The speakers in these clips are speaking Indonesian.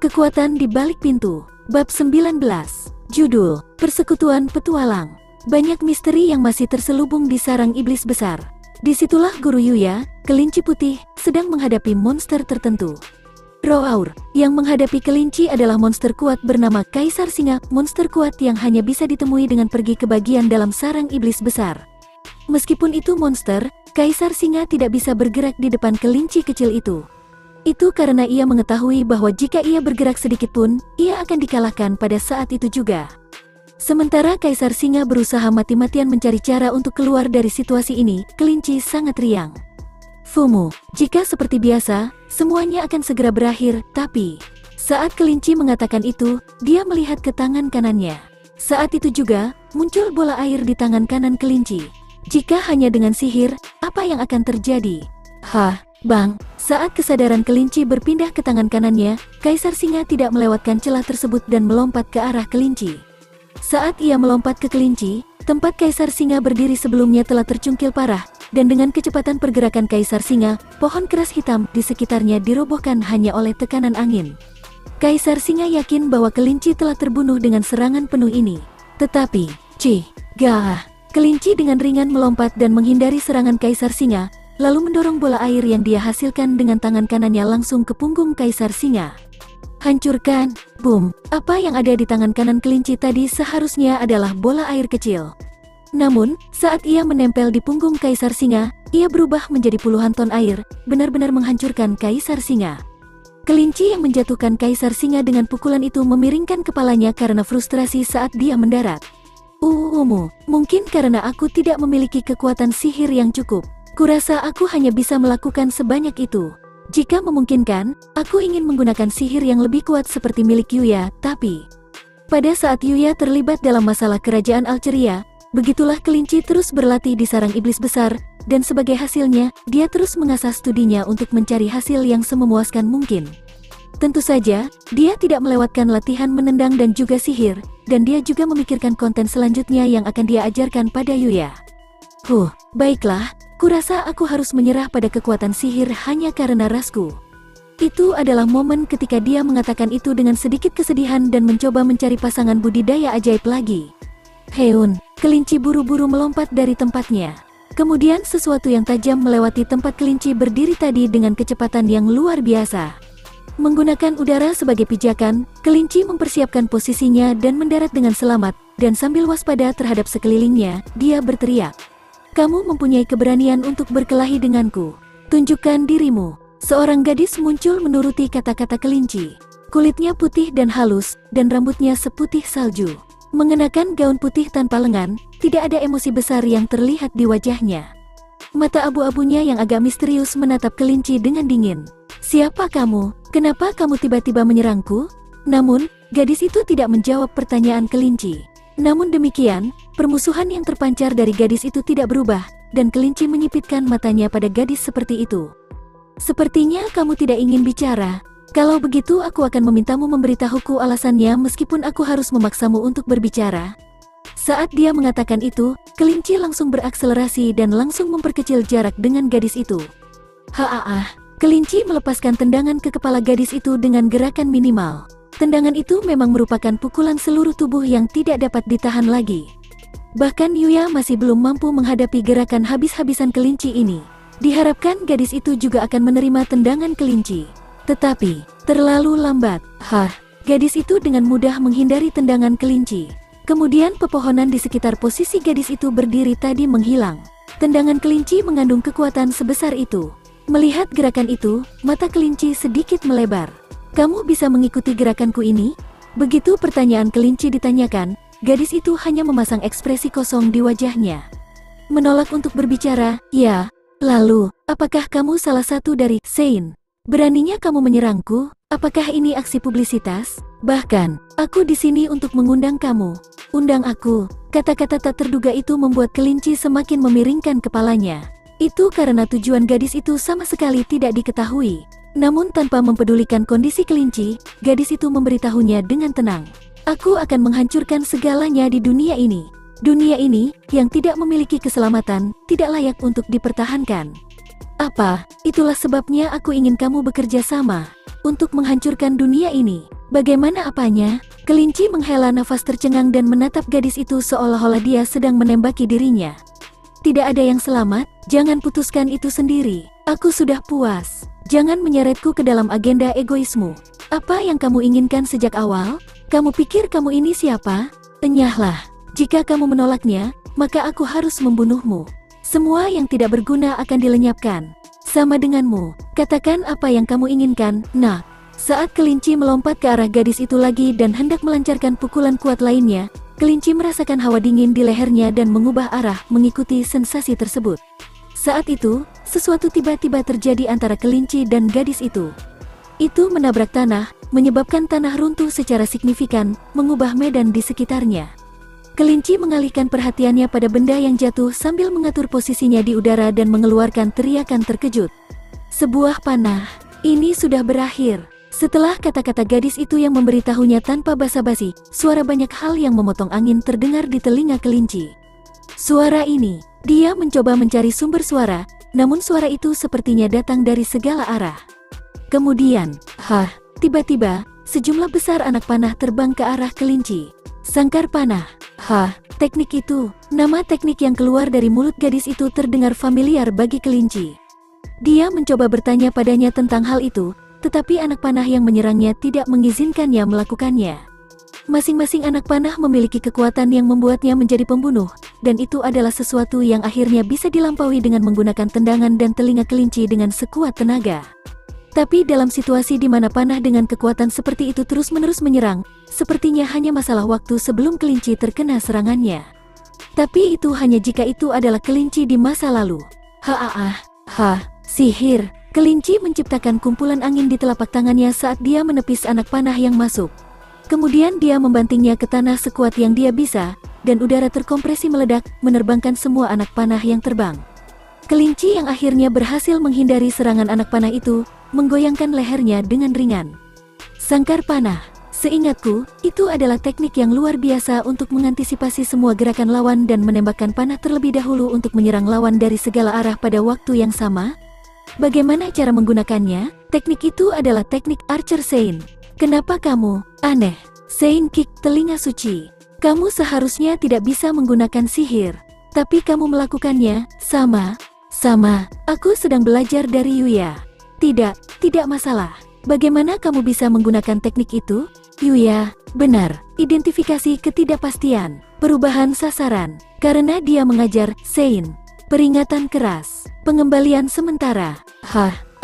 Kekuatan di Balik Pintu. Bab 19. Judul, Persekutuan Petualang. Banyak misteri yang masih terselubung di sarang iblis besar. Disitulah Guru Yuya, kelinci putih, sedang menghadapi monster tertentu. Roaur, yang menghadapi kelinci adalah monster kuat bernama Kaisar Singa, monster kuat yang hanya bisa ditemui dengan pergi ke bagian dalam sarang iblis besar. Meskipun itu monster, Kaisar Singa tidak bisa bergerak di depan kelinci kecil itu. Itu karena ia mengetahui bahwa jika ia bergerak sedikit pun, ia akan dikalahkan pada saat itu juga. Sementara Kaisar Singa berusaha mati-matian mencari cara untuk keluar dari situasi ini, kelinci sangat riang. FOMO, jika seperti biasa, semuanya akan segera berakhir, tapi saat kelinci mengatakan itu, dia melihat ke tangan kanannya. Saat itu juga, muncul bola air di tangan kanan kelinci. Jika hanya dengan sihir, apa yang akan terjadi? Bang, saat kesadaran kelinci berpindah ke tangan kanannya, Kaisar Singa tidak melewatkan celah tersebut dan melompat ke arah kelinci. Saat ia melompat ke kelinci, tempat Kaisar Singa berdiri sebelumnya telah tercungkil parah, dan dengan kecepatan pergerakan Kaisar Singa, pohon keras hitam di sekitarnya dirobohkan hanya oleh tekanan angin. Kaisar Singa yakin bahwa kelinci telah terbunuh dengan serangan penuh ini. Tetapi, kelinci dengan ringan melompat dan menghindari serangan Kaisar Singa, lalu mendorong bola air yang dia hasilkan dengan tangan kanannya langsung ke punggung Kaisar Singa. Hancurkan, boom, apa yang ada di tangan kanan kelinci tadi seharusnya adalah bola air kecil. Namun, saat ia menempel di punggung Kaisar Singa, ia berubah menjadi puluhan ton air, benar-benar menghancurkan Kaisar Singa. Kelinci yang menjatuhkan Kaisar Singa dengan pukulan itu memiringkan kepalanya karena frustrasi saat dia mendarat. Mungkin karena aku tidak memiliki kekuatan sihir yang cukup. Kurasa aku hanya bisa melakukan sebanyak itu. Jika memungkinkan, aku ingin menggunakan sihir yang lebih kuat seperti milik Yuya, tapi pada saat Yuya terlibat dalam masalah kerajaan Alceria, begitulah kelinci terus berlatih di sarang iblis besar, dan sebagai hasilnya, dia terus mengasah studinya untuk mencari hasil yang sememuaskan mungkin. Tentu saja, dia tidak melewatkan latihan menendang dan juga sihir, dan dia juga memikirkan konten selanjutnya yang akan dia ajarkan pada Yuya. Baiklah. Kurasa aku harus menyerah pada kekuatan sihir hanya karena rasku. Itu adalah momen ketika dia mengatakan itu dengan sedikit kesedihan dan mencoba mencari pasangan budidaya ajaib lagi. Kelinci buru-buru melompat dari tempatnya. Kemudian sesuatu yang tajam melewati tempat kelinci berdiri tadi dengan kecepatan yang luar biasa. Menggunakan udara sebagai pijakan, kelinci mempersiapkan posisinya dan mendarat dengan selamat, dan sambil waspada terhadap sekelilingnya, dia berteriak. Kamu mempunyai keberanian untuk berkelahi denganku. Tunjukkan dirimu. Seorang gadis muncul menuruti kata-kata kelinci. Kulitnya putih dan halus, dan rambutnya seputih salju. Mengenakan gaun putih tanpa lengan, tidak ada emosi besar yang terlihat di wajahnya. Mata abu-abunya yang agak misterius menatap kelinci dengan dingin. Siapa kamu? Kenapa kamu tiba-tiba menyerangku? Namun, gadis itu tidak menjawab pertanyaan kelinci. Namun demikian, permusuhan yang terpancar dari gadis itu tidak berubah, dan kelinci menyipitkan matanya pada gadis seperti itu. Sepertinya kamu tidak ingin bicara. Kalau begitu aku akan memintamu memberitahuku alasannya meskipun aku harus memaksamu untuk berbicara. Saat dia mengatakan itu, kelinci langsung berakselerasi dan langsung memperkecil jarak dengan gadis itu. Kelinci melepaskan tendangan ke kepala gadis itu dengan gerakan minimal. Tendangan itu memang merupakan pukulan seluruh tubuh yang tidak dapat ditahan lagi. Bahkan Yuya masih belum mampu menghadapi gerakan habis-habisan kelinci ini. Diharapkan gadis itu juga akan menerima tendangan kelinci. Tetapi, terlalu lambat. Gadis itu dengan mudah menghindari tendangan kelinci. Kemudian pepohonan di sekitar posisi gadis itu berdiri tadi menghilang. Tendangan kelinci mengandung kekuatan sebesar itu. Melihat gerakan itu, mata kelinci sedikit melebar. Kamu bisa mengikuti gerakanku ini? Begitu pertanyaan kelinci ditanyakan, gadis itu hanya memasang ekspresi kosong di wajahnya. Menolak untuk berbicara, ya. Lalu, apakah kamu salah satu dari Sein? Beraninya kamu menyerangku? Apakah ini aksi publisitas? Bahkan, aku di sini untuk mengundang kamu. Undang aku. Kata-kata tak terduga itu membuat kelinci semakin memiringkan kepalanya. Itu karena tujuan gadis itu sama sekali tidak diketahui. Namun tanpa mempedulikan kondisi kelinci, gadis itu memberitahunya dengan tenang. Aku akan menghancurkan segalanya di dunia ini. Dunia ini, yang tidak memiliki keselamatan, tidak layak untuk dipertahankan. Apa? Itulah sebabnya aku ingin kamu bekerja sama. untuk menghancurkan dunia ini. Bagaimana apanya? Kelinci menghela nafas tercengang dan menatap gadis itu seolah-olah dia sedang menembaki dirinya. Tidak ada yang selamat, jangan putuskan itu sendiri. Aku sudah puas. Jangan menyeretku ke dalam agenda egoismu. Apa yang kamu inginkan sejak awal? Kamu pikir kamu ini siapa? Enyahlah. Jika kamu menolaknya, maka aku harus membunuhmu. Semua yang tidak berguna akan dilenyapkan. Sama denganmu. Katakan apa yang kamu inginkan, nak. Saat kelinci melompat ke arah gadis itu lagi dan hendak melancarkan pukulan kuat lainnya, kelinci merasakan hawa dingin di lehernya dan mengubah arah mengikuti sensasi tersebut. Saat itu, sesuatu tiba-tiba terjadi antara kelinci dan gadis itu. Itu menabrak tanah, menyebabkan tanah runtuh secara signifikan, mengubah medan di sekitarnya. Kelinci mengalihkan perhatiannya pada benda yang jatuh sambil mengatur posisinya di udara dan mengeluarkan teriakan terkejut. Sebuah panah. Ini sudah berakhir. Setelah kata-kata gadis itu yang memberitahunya tanpa basa-basi, suara banyak hal yang memotong angin terdengar di telinga kelinci. Suara ini, dia mencoba mencari sumber suara, namun suara itu sepertinya datang dari segala arah. Kemudian, tiba-tiba, sejumlah besar anak panah terbang ke arah kelinci. Sangkar panah. Teknik itu, nama teknik yang keluar dari mulut gadis itu terdengar familiar bagi kelinci. Dia mencoba bertanya padanya tentang hal itu, tetapi anak panah yang menyerangnya tidak mengizinkannya melakukannya. Masing-masing anak panah memiliki kekuatan yang membuatnya menjadi pembunuh, dan itu adalah sesuatu yang akhirnya bisa dilampaui dengan menggunakan tendangan dan telinga kelinci dengan sekuat tenaga. Tapi dalam situasi di mana panah dengan kekuatan seperti itu terus-menerus menyerang, sepertinya hanya masalah waktu sebelum kelinci terkena serangannya. Tapi itu hanya jika itu adalah kelinci di masa lalu. Sihir. Kelinci menciptakan kumpulan angin di telapak tangannya saat dia menepis anak panah yang masuk. Kemudian dia membantingnya ke tanah sekuat yang dia bisa, dan udara terkompresi meledak, menerbangkan semua anak panah yang terbang. Kelinci yang akhirnya berhasil menghindari serangan anak panah itu, menggoyangkan lehernya dengan ringan. Sangkar panah. Seingatku, itu adalah teknik yang luar biasa untuk mengantisipasi semua gerakan lawan dan menembakkan panah terlebih dahulu untuk menyerang lawan dari segala arah pada waktu yang sama. Bagaimana cara menggunakannya? Teknik itu adalah teknik Archer Sein. Kenapa kamu aneh? Sein Kick telinga suci. Kamu seharusnya tidak bisa menggunakan sihir, tapi kamu melakukannya. Sama. Aku sedang belajar dari Yuya. Tidak masalah. Bagaimana kamu bisa menggunakan teknik itu? Yuya, benar. Identifikasi ketidakpastian, perubahan sasaran. Karena dia mengajar Sein. Peringatan keras, pengembalian sementara.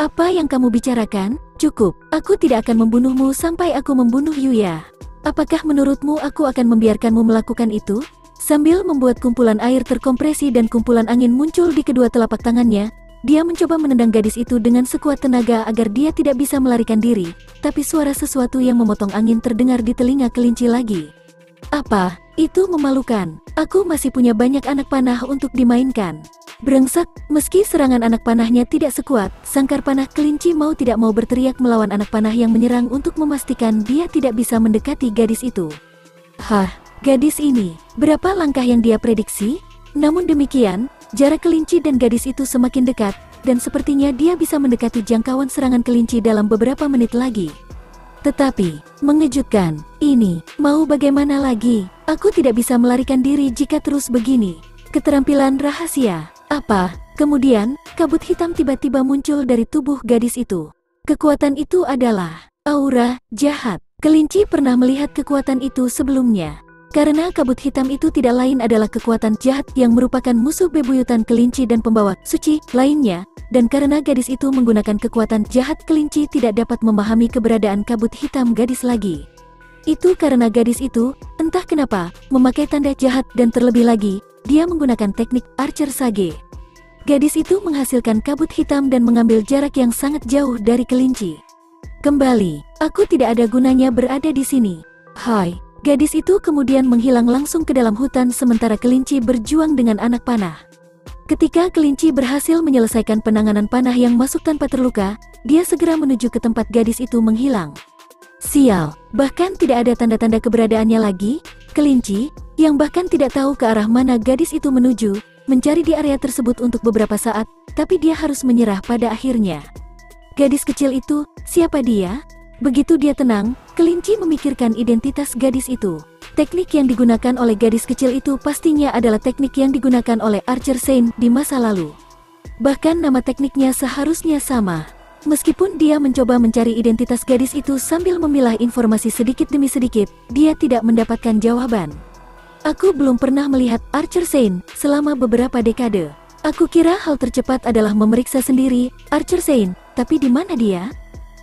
Apa yang kamu bicarakan? Cukup, aku tidak akan membunuhmu sampai aku membunuh Yuya. Apakah menurutmu aku akan membiarkanmu melakukan itu? Sambil membuat kumpulan air terkompresi dan kumpulan angin muncul di kedua telapak tangannya, dia mencoba menendang gadis itu dengan sekuat tenaga agar dia tidak bisa melarikan diri, tapi suara sesuatu yang memotong angin terdengar di telinga kelinci lagi. Apa? Itu memalukan. Aku masih punya banyak anak panah untuk dimainkan. Brengsek, meski serangan anak panahnya tidak sekuat, sangkar panah kelinci mau tidak mau berteriak melawan anak panah yang menyerang untuk memastikan dia tidak bisa mendekati gadis itu. Gadis ini, berapa langkah yang dia prediksi? Namun demikian, jarak kelinci dan gadis itu semakin dekat, dan sepertinya dia bisa mendekati jangkauan serangan kelinci dalam beberapa menit lagi. Tetapi, mengejutkan, ini, mau bagaimana lagi? Aku tidak bisa melarikan diri jika terus begini. Keterampilan rahasia. Apa? Kemudian, kabut hitam tiba-tiba muncul dari tubuh gadis itu. Kekuatan itu adalah aura jahat. Kelinci pernah melihat kekuatan itu sebelumnya. Karena kabut hitam itu tidak lain adalah kekuatan jahat yang merupakan musuh bebuyutan kelinci dan pembawa suci lainnya, dan karena gadis itu menggunakan kekuatan jahat, kelinci tidak dapat memahami keberadaan kabut hitam gadis lagi. Itu karena gadis itu, entah kenapa, memakai tanda jahat dan terlebih lagi, dia menggunakan teknik Archer Sage. Gadis itu menghasilkan kabut hitam dan mengambil jarak yang sangat jauh dari kelinci. Kembali, aku tidak ada gunanya berada di sini. Gadis itu kemudian menghilang langsung ke dalam hutan sementara kelinci berjuang dengan anak panah. Ketika kelinci berhasil menyelesaikan penanganan panah yang masuk tanpa terluka, dia segera menuju ke tempat gadis itu menghilang. Sial, bahkan tidak ada tanda-tanda keberadaannya lagi. Kelinci, yang bahkan tidak tahu ke arah mana gadis itu menuju, mencari di area tersebut untuk beberapa saat, tapi dia harus menyerah pada akhirnya. Gadis kecil itu, siapa dia? Begitu dia tenang, kelinci memikirkan identitas gadis itu. Teknik yang digunakan oleh gadis kecil itu pastinya adalah teknik yang digunakan oleh Archer Saint di masa lalu. Bahkan nama tekniknya seharusnya sama. Meskipun dia mencoba mencari identitas gadis itu sambil memilah informasi sedikit demi sedikit, dia tidak mendapatkan jawaban. Aku belum pernah melihat Archer Saint selama beberapa dekade. Aku kira hal tercepat adalah memeriksa sendiri Archer Saint, tapi di mana dia?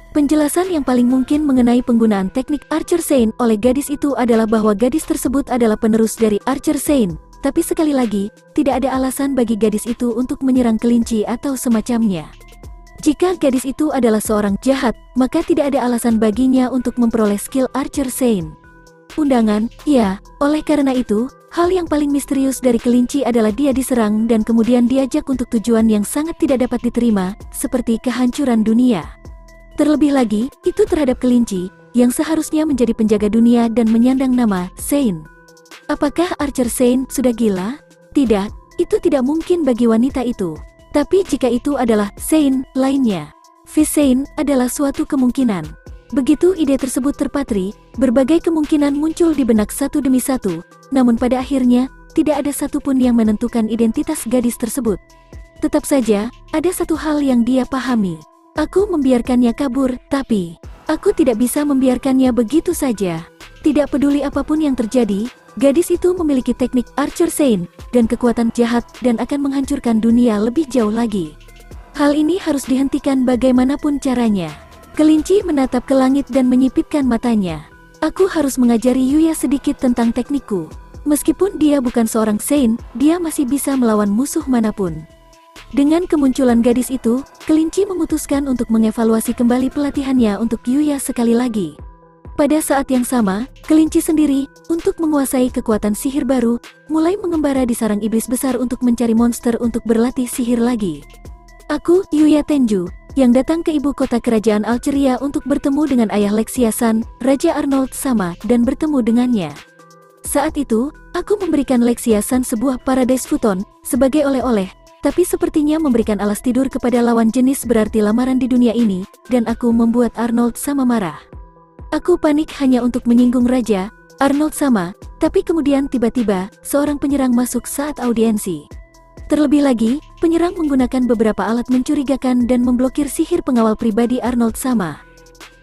Penjelasan yang paling mungkin mengenai penggunaan teknik Archer Saint oleh gadis itu adalah bahwa gadis tersebut adalah penerus dari Archer Saint. Tapi sekali lagi, tidak ada alasan bagi gadis itu untuk menyerang kelinci atau semacamnya. Jika gadis itu adalah seorang jahat, maka tidak ada alasan baginya untuk memperoleh skill Archer Saint. Undangan, ya, oleh karena itu, hal yang paling misterius dari kelinci adalah dia diserang dan kemudian diajak untuk tujuan yang sangat tidak dapat diterima, seperti kehancuran dunia. Terlebih lagi, itu terhadap kelinci, yang seharusnya menjadi penjaga dunia dan menyandang nama Saint. Apakah Archer Saint sudah gila? Tidak, itu tidak mungkin bagi wanita itu. Tapi jika itu adalah Saint lainnya, Fish Saint adalah suatu kemungkinan. Begitu ide tersebut terpatri, berbagai kemungkinan muncul di benak satu demi satu, namun pada akhirnya, tidak ada satupun yang menentukan identitas gadis tersebut. Tetap saja, ada satu hal yang dia pahami. Aku membiarkannya kabur, tapi aku tidak bisa membiarkannya begitu saja. Tidak peduli apapun yang terjadi, gadis itu memiliki teknik Archer Saint dan kekuatan jahat dan akan menghancurkan dunia lebih jauh lagi. Hal ini harus dihentikan bagaimanapun caranya. Kelinci menatap ke langit dan menyipitkan matanya. Aku harus mengajari Yuya sedikit tentang teknikku. Meskipun dia bukan seorang Saint, dia masih bisa melawan musuh manapun. Dengan kemunculan gadis itu, kelinci memutuskan untuk mengevaluasi kembali pelatihannya untuk Yuya sekali lagi. Pada saat yang sama, kelinci sendiri, untuk menguasai kekuatan sihir baru, mulai mengembara di sarang iblis besar untuk mencari monster untuk berlatih sihir lagi. Aku, Yuya Tenju, yang datang ke ibu kota kerajaan Alceria untuk bertemu dengan ayah Lexia San, Raja Arnold Sama, dan bertemu dengannya. Saat itu, aku memberikan Lexia San sebuah Paradise Futon, sebagai oleh-oleh, tapi sepertinya memberikan alas tidur kepada lawan jenis berarti lamaran di dunia ini, dan aku membuat Arnold Sama marah. Aku panik hanya untuk menyinggung Raja Arnold Sama, tapi kemudian tiba-tiba, seorang penyerang masuk saat audiensi. Terlebih lagi, penyerang menggunakan beberapa alat mencurigakan dan memblokir sihir pengawal pribadi Arnold Sama.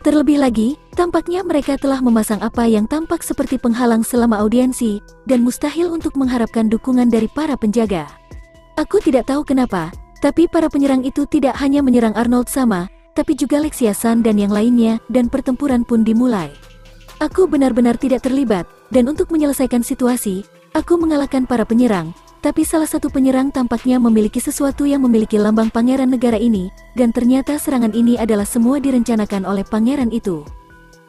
Terlebih lagi, tampaknya mereka telah memasang apa yang tampak seperti penghalang selama audiensi, dan mustahil untuk mengharapkan dukungan dari para penjaga. Aku tidak tahu kenapa, tapi para penyerang itu tidak hanya menyerang Arnold Sama, tapi juga Lexia San dan yang lainnya, dan pertempuran pun dimulai. Aku benar-benar tidak terlibat, dan untuk menyelesaikan situasi, aku mengalahkan para penyerang, tapi salah satu penyerang tampaknya memiliki sesuatu yang memiliki lambang pangeran negara ini, dan ternyata serangan ini adalah semua direncanakan oleh pangeran itu.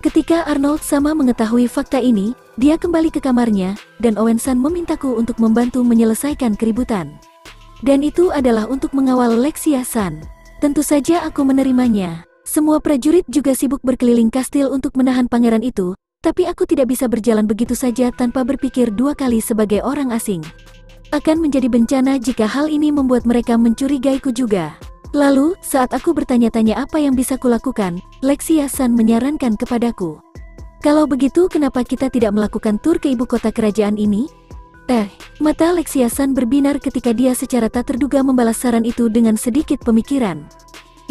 Ketika Arnold Sama mengetahui fakta ini, dia kembali ke kamarnya, dan Owen San memintaku untuk membantu menyelesaikan keributan. Dan itu adalah untuk mengawal Lexia San. Tentu saja aku menerimanya. Semua prajurit juga sibuk berkeliling kastil untuk menahan pangeran itu, tapi aku tidak bisa berjalan begitu saja tanpa berpikir dua kali sebagai orang asing. Akan menjadi bencana jika hal ini membuat mereka mencurigaiku juga. Lalu, saat aku bertanya-tanya apa yang bisa kulakukan, Lexia San menyarankan kepadaku. Kalau begitu kenapa kita tidak melakukan tur ke ibu kota kerajaan ini? Mata Lexia San berbinar ketika dia secara tak terduga membalas saran itu dengan sedikit pemikiran.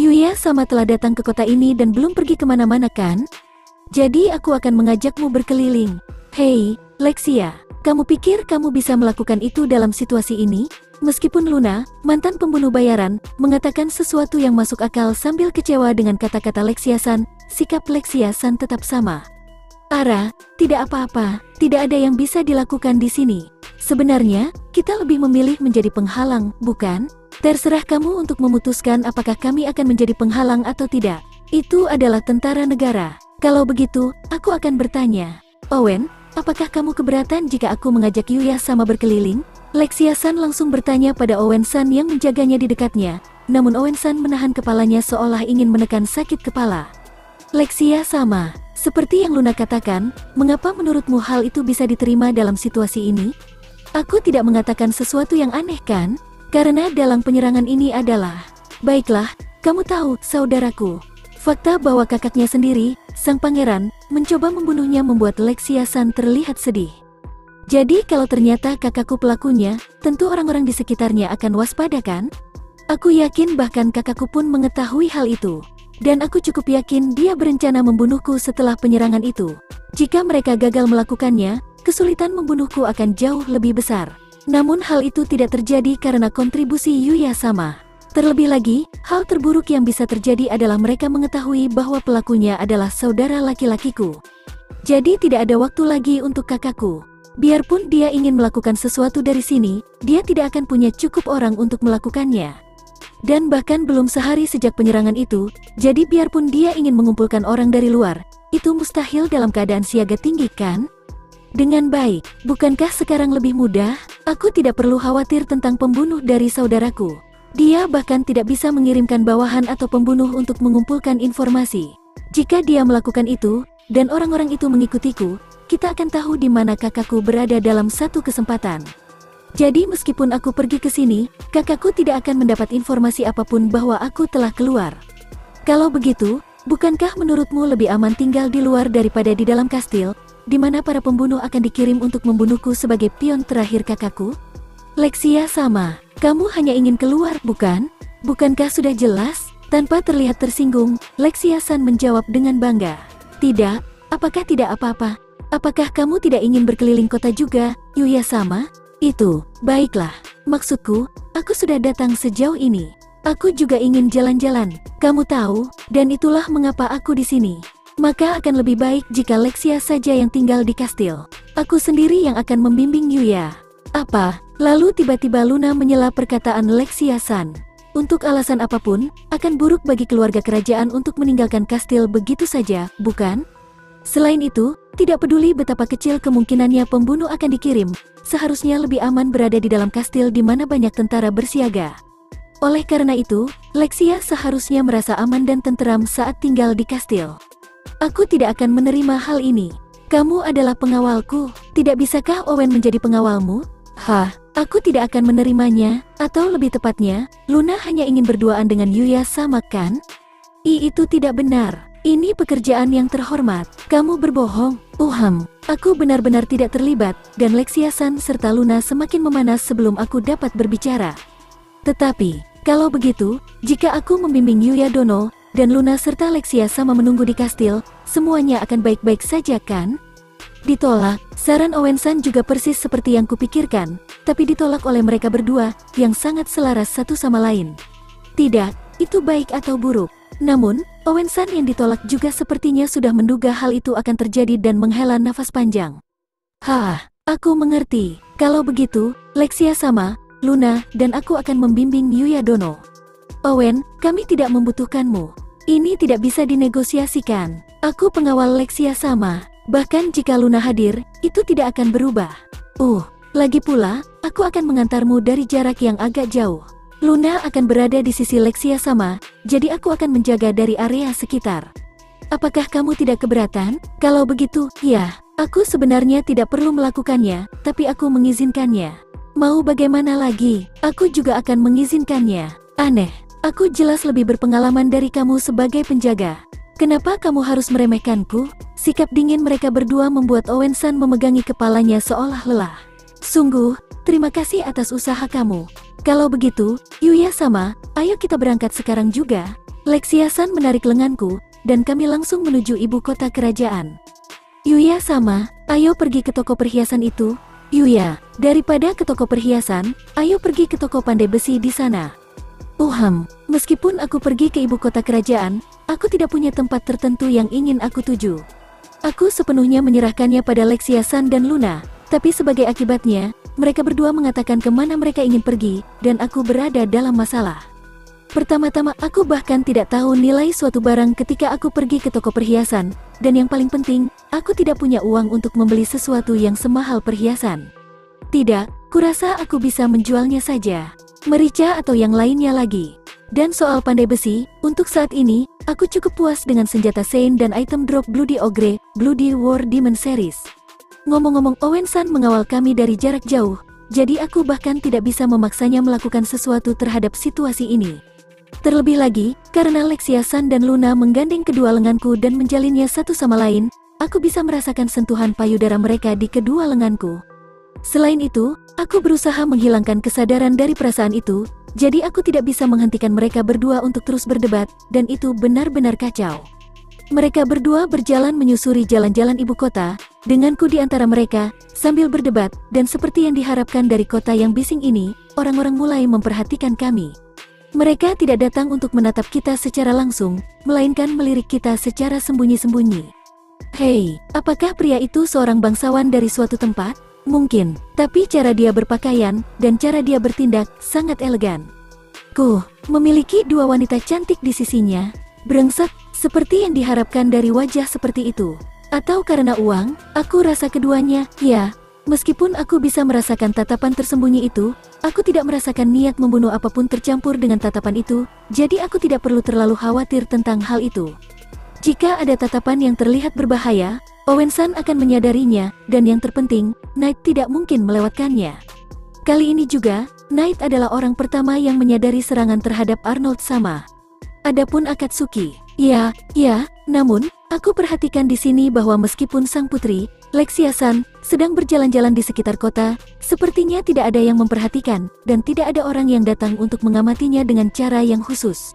Yuya Sama telah datang ke kota ini dan belum pergi kemana-mana kan? Jadi aku akan mengajakmu berkeliling. Hei, Lexia, kamu pikir kamu bisa melakukan itu dalam situasi ini? Meskipun Luna, mantan pembunuh bayaran, mengatakan sesuatu yang masuk akal sambil kecewa dengan kata-kata Lexia San, sikap Lexia San tetap sama. Ara, tidak apa-apa, tidak ada yang bisa dilakukan di sini. Sebenarnya, kita lebih memilih menjadi penghalang, bukan? Terserah kamu untuk memutuskan apakah kami akan menjadi penghalang atau tidak. Itu adalah tentara negara. Kalau begitu, aku akan bertanya. Owen, apakah kamu keberatan jika aku mengajak Yuya Sama berkeliling? Lexia San langsung bertanya pada Owen San yang menjaganya di dekatnya. Namun Owen San menahan kepalanya seolah ingin menekan sakit kepala. Lexia Sama, seperti yang Luna katakan, mengapa menurutmu hal itu bisa diterima dalam situasi ini? Aku tidak mengatakan sesuatu yang aneh kan? Karena dalam penyerangan ini adalah... Baiklah, Kamu tahu, saudaraku, fakta bahwa kakaknya sendiri, sang pangeran, mencoba membunuhnya membuat Lexia San terlihat sedih. Jadi kalau ternyata kakakku pelakunya, tentu orang-orang di sekitarnya akan waspada kan? Aku yakin bahkan kakakku pun mengetahui hal itu. Dan aku cukup yakin dia berencana membunuhku setelah penyerangan itu. Jika mereka gagal melakukannya, kesulitan membunuhku akan jauh lebih besar. Namun hal itu tidak terjadi karena kontribusi Yuya sama. Terlebih lagi, hal terburuk yang bisa terjadi adalah mereka mengetahui bahwa pelakunya adalah saudara laki-lakiku. Jadi tidak ada waktu lagi untuk kakakku. Biarpun dia ingin melakukan sesuatu dari sini, dia tidak akan punya cukup orang untuk melakukannya. Dan bahkan belum sehari sejak penyerangan itu, jadi biarpun dia ingin mengumpulkan orang dari luar, itu mustahil dalam keadaan siaga tinggi kan? Dengan baik, bukankah sekarang lebih mudah? Aku tidak perlu khawatir tentang pembunuh dari saudaraku. Dia bahkan tidak bisa mengirimkan bawahan atau pembunuh untuk mengumpulkan informasi. Jika dia melakukan itu, dan orang-orang itu mengikutiku, kita akan tahu di mana kakakku berada dalam satu kesempatan. Jadi meskipun aku pergi ke sini, kakakku tidak akan mendapat informasi apapun bahwa aku telah keluar. Kalau begitu, bukankah menurutmu lebih aman tinggal di luar daripada di dalam kastil, di mana para pembunuh akan dikirim untuk membunuhku sebagai pion terakhir kakakku? Lexia sama, kamu hanya ingin keluar, bukan? Bukankah sudah jelas? Tanpa terlihat tersinggung, Lexia San menjawab dengan bangga. Tidak, apakah tidak apa-apa? Apakah kamu tidak ingin berkeliling kota juga, Yuya sama? Itu, baiklah. Maksudku, aku sudah datang sejauh ini. Aku juga ingin jalan-jalan. Kamu tahu, dan itulah mengapa aku di sini. Maka akan lebih baik jika Lexia saja yang tinggal di kastil. Aku sendiri yang akan membimbing Yuya. Apa? Lalu tiba-tiba Luna menyela perkataan Lexia San. Untuk alasan apapun, akan buruk bagi keluarga kerajaan untuk meninggalkan kastil begitu saja, bukan? Selain itu, tidak peduli betapa kecil kemungkinannya pembunuh akan dikirim, seharusnya lebih aman berada di dalam kastil di mana banyak tentara bersiaga. Oleh karena itu, Lexia seharusnya merasa aman dan tenteram saat tinggal di kastil. Aku tidak akan menerima hal ini. Kamu adalah pengawalku, tidak bisakah Owen menjadi pengawalmu? Hah, aku tidak akan menerimanya, atau lebih tepatnya, Luna hanya ingin berduaan dengan Yuya sama kan? Itu tidak benar. Ini pekerjaan yang terhormat. Kamu berbohong. Aku benar-benar tidak terlibat, dan Lexia San serta Luna semakin memanas sebelum aku dapat berbicara. Tetapi, kalau begitu, jika aku membimbing Yuya Dono, dan Luna serta Lexia sama menunggu di kastil, semuanya akan baik-baik saja kan? Ditolak, saran Owen San juga persis seperti yang kupikirkan, tapi ditolak oleh mereka berdua, yang sangat selaras satu sama lain. Tidak, itu baik atau buruk. Namun, Owen San yang ditolak juga sepertinya sudah menduga hal itu akan terjadi dan menghela nafas panjang. Aku mengerti. Kalau begitu, Lexia sama, Luna, dan aku akan membimbing Yuya Dono. Owen, kami tidak membutuhkanmu. Ini tidak bisa dinegosiasikan. Aku pengawal Lexia sama. Bahkan jika Luna hadir, itu tidak akan berubah. Lagi pula, aku akan mengantarmu dari jarak yang agak jauh. Luna akan berada di sisi Lexia sama, jadi aku akan menjaga dari area sekitar. Apakah kamu tidak keberatan? Kalau begitu, ya, aku sebenarnya tidak perlu melakukannya, tapi aku mengizinkannya. Mau bagaimana lagi, aku juga akan mengizinkannya. Aneh, aku jelas lebih berpengalaman dari kamu sebagai penjaga. Kenapa kamu harus meremehkanku? Sikap dingin mereka berdua membuat Owen San memegangi kepalanya seolah lelah. Sungguh, terima kasih atas usaha kamu. Kalau begitu, Yuya sama, ayo kita berangkat sekarang juga. Lexia San menarik lenganku, dan kami langsung menuju ibu kota kerajaan. Yuya sama, ayo pergi ke toko perhiasan itu. Yuya, daripada ke toko perhiasan, ayo pergi ke toko pandai besi di sana. Meskipun aku pergi ke ibu kota kerajaan, aku tidak punya tempat tertentu yang ingin aku tuju. Aku sepenuhnya menyerahkannya pada Lexia San dan Luna, tapi sebagai akibatnya, mereka berdua mengatakan kemana mereka ingin pergi, dan aku berada dalam masalah. Pertama-tama aku bahkan tidak tahu nilai suatu barang ketika aku pergi ke toko perhiasan, dan yang paling penting, aku tidak punya uang untuk membeli sesuatu yang semahal perhiasan. Tidak, kurasa aku bisa menjualnya saja. Merica atau yang lainnya lagi. Dan soal pandai besi, untuk saat ini, aku cukup puas dengan senjata Sein dan item drop Bloody Ogre, Bloody War Demon Series. Ngomong-ngomong, Owen San mengawal kami dari jarak jauh, jadi aku bahkan tidak bisa memaksanya melakukan sesuatu terhadap situasi ini. Terlebih lagi, karena Lexia San dan Luna menggandeng kedua lenganku dan menjalinnya satu sama lain, aku bisa merasakan sentuhan payudara mereka di kedua lenganku. Selain itu, aku berusaha menghilangkan kesadaran dari perasaan itu, jadi aku tidak bisa menghentikan mereka berdua untuk terus berdebat, dan itu benar-benar kacau. Mereka berdua berjalan menyusuri jalan-jalan ibu kota, denganku di antara mereka, sambil berdebat, dan seperti yang diharapkan dari kota yang bising ini, orang-orang mulai memperhatikan kami. Mereka tidak datang untuk menatap kita secara langsung, melainkan melirik kita secara sembunyi-sembunyi. Hei, apakah pria itu seorang bangsawan dari suatu tempat? Mungkin, tapi cara dia berpakaian, dan cara dia bertindak, sangat elegan. Memiliki dua wanita cantik di sisinya, brengsek, seperti yang diharapkan dari wajah seperti itu. Atau karena uang, aku rasa keduanya, ya. Meskipun aku bisa merasakan tatapan tersembunyi itu, aku tidak merasakan niat membunuh apapun tercampur dengan tatapan itu, jadi aku tidak perlu terlalu khawatir tentang hal itu. Jika ada tatapan yang terlihat berbahaya, Owen-san akan menyadarinya, dan yang terpenting, Knight tidak mungkin melewatkannya. Kali ini juga, Knight adalah orang pertama yang menyadari serangan terhadap Arnold sama. Adapun Akatsuki, ya, namun, aku perhatikan di sini bahwa meskipun sang putri, Lexia San, sedang berjalan-jalan di sekitar kota, sepertinya tidak ada yang memperhatikan, dan tidak ada orang yang datang untuk mengamatinya dengan cara yang khusus.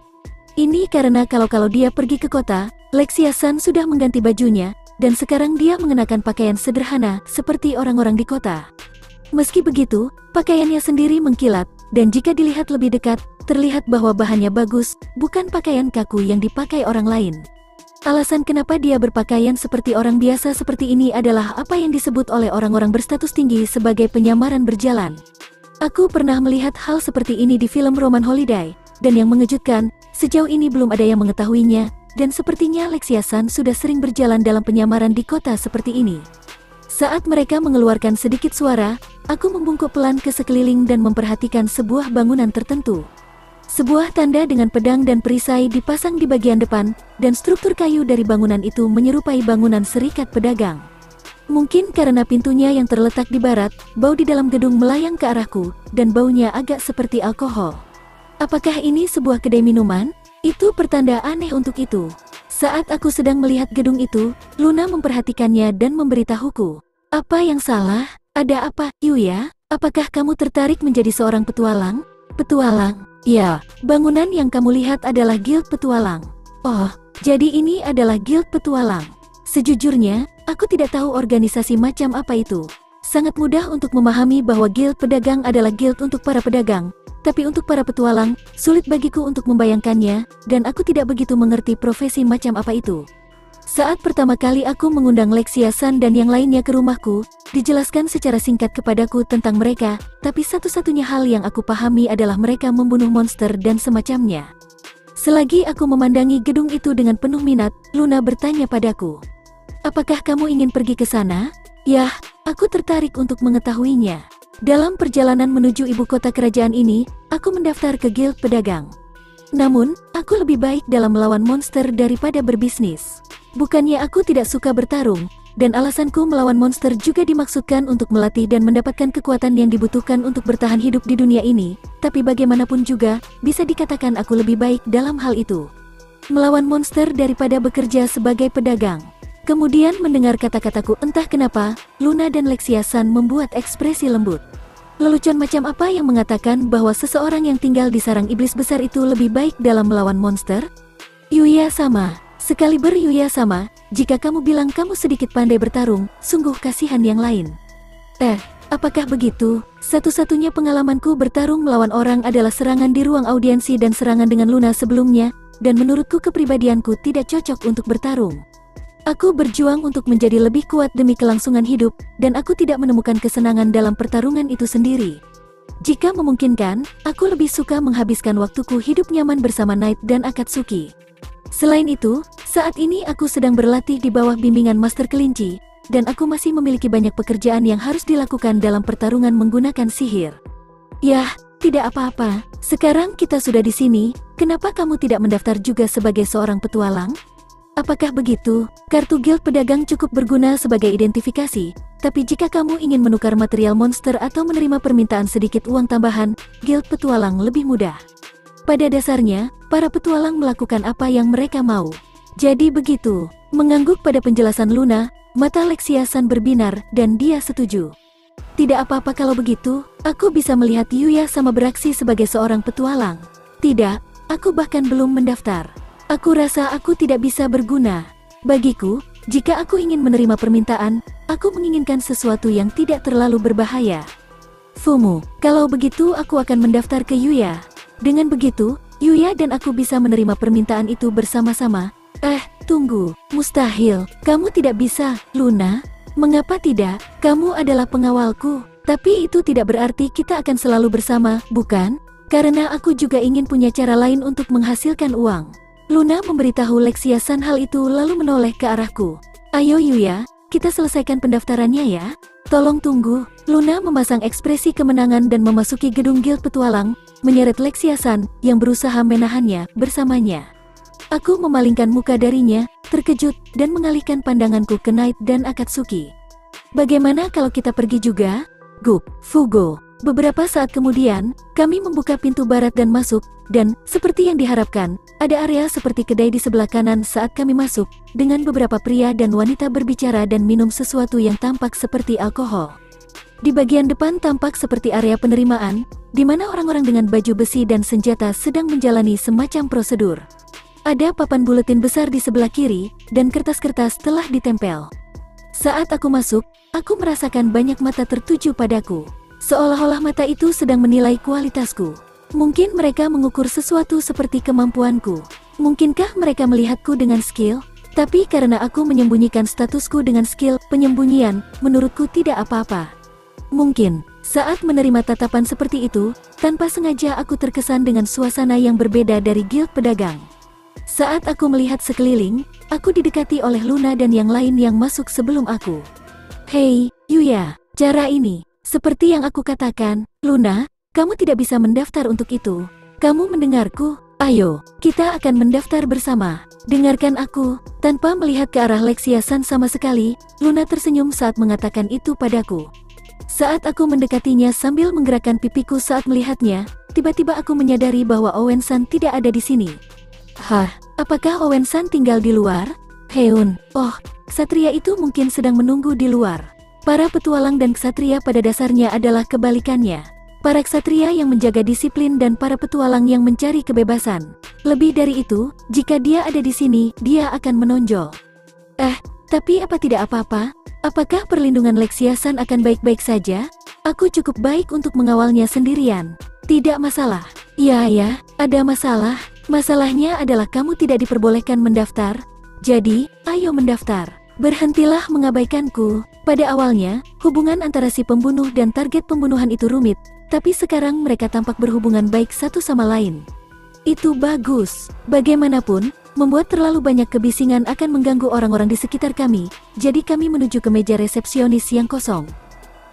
Ini karena kalau dia pergi ke kota, Lexia San sudah mengganti bajunya, dan sekarang dia mengenakan pakaian sederhana, seperti orang-orang di kota. Meski begitu, pakaiannya sendiri mengkilat, dan jika dilihat lebih dekat, terlihat bahwa bahannya bagus, bukan pakaian kaku yang dipakai orang lain. Alasan kenapa dia berpakaian seperti orang biasa seperti ini adalah apa yang disebut oleh orang-orang berstatus tinggi sebagai penyamaran berjalan. Aku pernah melihat hal seperti ini di film Roman Holiday, dan yang mengejutkan, sejauh ini belum ada yang mengetahuinya, dan sepertinya Lexia San sudah sering berjalan dalam penyamaran di kota seperti ini. Saat mereka mengeluarkan sedikit suara, aku membungkuk pelan ke sekeliling dan memperhatikan sebuah bangunan tertentu. Sebuah tanda dengan pedang dan perisai dipasang di bagian depan, dan struktur kayu dari bangunan itu menyerupai bangunan serikat pedagang. Mungkin karena pintunya yang terletak di barat, bau di dalam gedung melayang ke arahku, dan baunya agak seperti alkohol. Apakah ini sebuah kedai minuman? Itu pertanda aneh untuk itu. Saat aku sedang melihat gedung itu, Luna memperhatikannya dan memberitahuku. Apa yang salah? Ada apa, Yuya? Apakah kamu tertarik menjadi seorang petualang? Petualang? Ya, bangunan yang kamu lihat adalah Guild Petualang. Oh, jadi ini adalah Guild Petualang. Sejujurnya, aku tidak tahu organisasi macam apa itu. Sangat mudah untuk memahami bahwa Guild Pedagang adalah guild untuk para pedagang, tapi untuk para petualang, sulit bagiku untuk membayangkannya, dan aku tidak begitu mengerti profesi macam apa itu. Saat pertama kali aku mengundang Lexia San dan yang lainnya ke rumahku, dijelaskan secara singkat kepadaku tentang mereka, tapi satu-satunya hal yang aku pahami adalah mereka membunuh monster dan semacamnya. Selagi aku memandangi gedung itu dengan penuh minat, Luna bertanya padaku, "Apakah kamu ingin pergi ke sana?" Yah, aku tertarik untuk mengetahuinya. Dalam perjalanan menuju ibu kota kerajaan ini, aku mendaftar ke Guild Pedagang. Namun, aku lebih baik dalam melawan monster daripada berbisnis. Bukannya aku tidak suka bertarung, dan alasanku melawan monster juga dimaksudkan untuk melatih dan mendapatkan kekuatan yang dibutuhkan untuk bertahan hidup di dunia ini, tapi bagaimanapun juga, bisa dikatakan aku lebih baik dalam hal itu. Melawan monster daripada bekerja sebagai pedagang. Kemudian mendengar kata-kataku entah kenapa, Luna dan Lexia San membuat ekspresi lembut. Lelucon macam apa yang mengatakan bahwa seseorang yang tinggal di sarang iblis besar itu lebih baik dalam melawan monster? Yuya sama. Sekaliber Yuya sama, jika kamu bilang kamu sedikit pandai bertarung, sungguh kasihan yang lain. Apakah begitu? Satu-satunya pengalamanku bertarung melawan orang adalah serangan di ruang audiensi dan serangan dengan Luna sebelumnya, dan menurutku kepribadianku tidak cocok untuk bertarung. Aku berjuang untuk menjadi lebih kuat demi kelangsungan hidup, dan aku tidak menemukan kesenangan dalam pertarungan itu sendiri. Jika memungkinkan, aku lebih suka menghabiskan waktuku hidup nyaman bersama Knight dan Akatsuki. Selain itu, saat ini aku sedang berlatih di bawah bimbingan Master Kelinci, dan aku masih memiliki banyak pekerjaan yang harus dilakukan dalam pertarungan menggunakan sihir. Yah, tidak apa-apa, sekarang kita sudah di sini, kenapa kamu tidak mendaftar juga sebagai seorang petualang? Apakah begitu? Kartu Guild Pedagang cukup berguna sebagai identifikasi, tapi jika kamu ingin menukar material monster atau menerima permintaan sedikit uang tambahan, Guild Petualang lebih mudah. Pada dasarnya, para petualang melakukan apa yang mereka mau. Jadi begitu. Mengangguk pada penjelasan Luna, mata Lexiasan berbinar dan dia setuju. Tidak apa-apa kalau begitu, aku bisa melihat Yuya sama beraksi sebagai seorang petualang. Tidak, aku bahkan belum mendaftar. Aku rasa aku tidak bisa berguna. Bagiku, jika aku ingin menerima permintaan, aku menginginkan sesuatu yang tidak terlalu berbahaya. Fumu, kalau begitu aku akan mendaftar ke Yuya. Dengan begitu, Yuya dan aku bisa menerima permintaan itu bersama-sama. Tunggu, mustahil, kamu tidak bisa, Luna. Mengapa tidak? Kamu adalah pengawalku. Tapi itu tidak berarti kita akan selalu bersama, bukan? Karena aku juga ingin punya cara lain untuk menghasilkan uang. Luna memberitahu Lexiasan hal itu lalu menoleh ke arahku. Ayo Yuya, kita selesaikan pendaftarannya ya. Tolong tunggu. Luna memasang ekspresi kemenangan dan memasuki gedung Guild Petualang, menyeret Lexiasan yang berusaha menahannya bersamanya. Aku memalingkan muka darinya, terkejut, dan mengalihkan pandanganku ke Knight dan Akatsuki. Bagaimana kalau kita pergi juga? Gup, Fugo. Beberapa saat kemudian, kami membuka pintu barat dan masuk, dan, seperti yang diharapkan, ada area seperti kedai di sebelah kanan saat kami masuk, dengan beberapa pria dan wanita berbicara dan minum sesuatu yang tampak seperti alkohol. Di bagian depan tampak seperti area penerimaan, di mana orang-orang dengan baju besi dan senjata sedang menjalani semacam prosedur. Ada papan buletin besar di sebelah kiri, dan kertas-kertas telah ditempel. Saat aku masuk, aku merasakan banyak mata tertuju padaku. Seolah-olah mata itu sedang menilai kualitasku. Mungkin mereka mengukur sesuatu seperti kemampuanku. Mungkinkah mereka melihatku dengan skill? Tapi karena aku menyembunyikan statusku dengan skill penyembunyian, menurutku tidak apa-apa. Mungkin, saat menerima tatapan seperti itu, tanpa sengaja aku terkesan dengan suasana yang berbeda dari Guild Pedagang. Saat aku melihat sekeliling, aku didekati oleh Luna dan yang lain yang masuk sebelum aku. Hei, Yuya, cara ini, seperti yang aku katakan, Luna, kamu tidak bisa mendaftar untuk itu. Kamu mendengarku? Ayo, kita akan mendaftar bersama. Dengarkan aku. Tanpa melihat ke arah Lexiasan sama sekali, Luna tersenyum saat mengatakan itu padaku. Saat aku mendekatinya sambil menggerakkan pipiku saat melihatnya, tiba-tiba aku menyadari bahwa Owen-san tidak ada di sini. Hah, apakah Owen-san tinggal di luar? Heun, oh, ksatria itu mungkin sedang menunggu di luar. Para petualang dan ksatria pada dasarnya adalah kebalikannya. Para ksatria yang menjaga disiplin dan para petualang yang mencari kebebasan. Lebih dari itu, jika dia ada di sini, dia akan menonjol. Tapi apa tidak apa-apa? Apakah perlindungan Lexiasan akan baik-baik saja? Aku cukup baik untuk mengawalnya sendirian. Tidak masalah. Ya, ada masalah. Masalahnya adalah kamu tidak diperbolehkan mendaftar. Jadi, ayo mendaftar. Berhentilah mengabaikanku. Pada awalnya, hubungan antara si pembunuh dan target pembunuhan itu rumit, tapi sekarang mereka tampak berhubungan baik satu sama lain. Itu bagus. Bagaimanapun, membuat terlalu banyak kebisingan akan mengganggu orang-orang di sekitar kami, jadi kami menuju ke meja resepsionis yang kosong.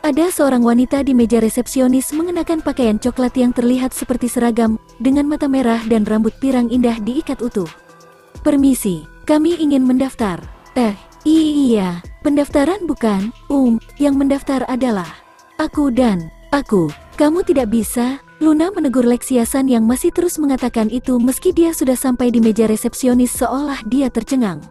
Ada seorang wanita di meja resepsionis mengenakan pakaian coklat yang terlihat seperti seragam, dengan mata merah dan rambut pirang indah diikat utuh. Permisi, kami ingin mendaftar. Iya, pendaftaran bukan? Yang mendaftar adalah aku dan aku. Kamu tidak bisa. Luna menegur Lexiasan yang masih terus mengatakan itu meski dia sudah sampai di meja resepsionis seolah dia tercengang.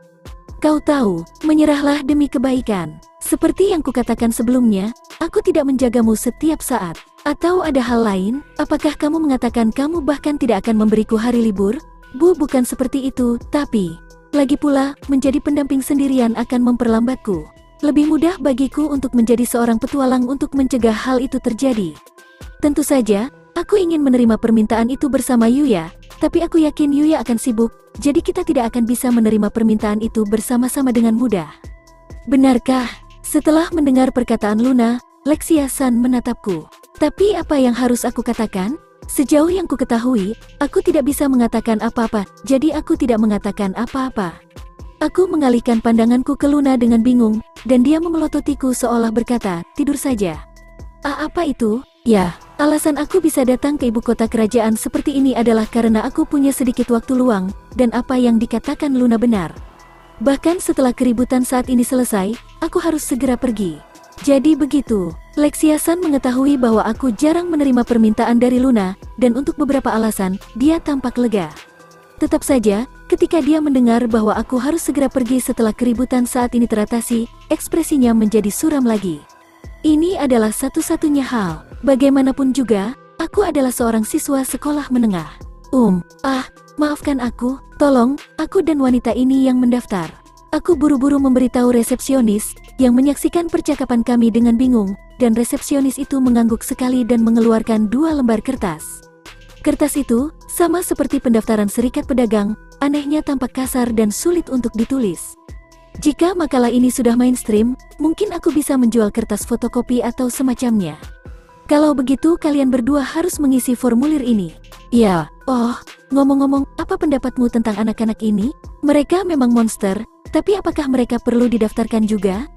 Kau tahu, menyerahlah demi kebaikan. Seperti yang kukatakan sebelumnya, aku tidak menjagamu setiap saat. Atau ada hal lain? Apakah kamu mengatakan kamu bahkan tidak akan memberiku hari libur? Bukan seperti itu, tapi lagi pula, menjadi pendamping sendirian akan memperlambatku. Lebih mudah bagiku untuk menjadi seorang petualang untuk mencegah hal itu terjadi. Tentu saja, aku ingin menerima permintaan itu bersama Yuya, tapi aku yakin Yuya akan sibuk, jadi kita tidak akan bisa menerima permintaan itu bersama-sama dengan mudah. Benarkah? Setelah mendengar perkataan Luna, Lexiasan menatapku. Tapi apa yang harus aku katakan? Sejauh yang ku ketahui, aku tidak bisa mengatakan apa-apa, jadi aku tidak mengatakan apa-apa. Aku mengalihkan pandanganku ke Luna dengan bingung, dan dia memelototiku seolah berkata, tidur saja. Apa itu? Ya, alasan aku bisa datang ke ibu kota kerajaan seperti ini adalah karena aku punya sedikit waktu luang, dan apa yang dikatakan Luna benar. Bahkan setelah keributan saat ini selesai, aku harus segera pergi. Jadi begitu, Lexiasan mengetahui bahwa aku jarang menerima permintaan dari Luna, dan untuk beberapa alasan, dia tampak lega. Tetap saja, ketika dia mendengar bahwa aku harus segera pergi setelah keributan saat ini teratasi, ekspresinya menjadi suram lagi. Ini adalah satu-satunya hal. Bagaimanapun juga, aku adalah seorang siswa sekolah menengah. Maafkan aku, tolong, aku dan wanita ini yang mendaftar. Aku buru-buru memberitahu resepsionis, yang menyaksikan percakapan kami dengan bingung, dan resepsionis itu mengangguk sekali dan mengeluarkan 2 lembar kertas. Kertas itu, sama seperti pendaftaran serikat pedagang, anehnya tampak kasar dan sulit untuk ditulis. Jika makalah ini sudah mainstream, mungkin aku bisa menjual kertas fotokopi atau semacamnya. Kalau begitu kalian berdua harus mengisi formulir ini. Ya, ngomong-ngomong, apa pendapatmu tentang anak-anak ini? Mereka memang monster, tapi apakah mereka perlu didaftarkan juga?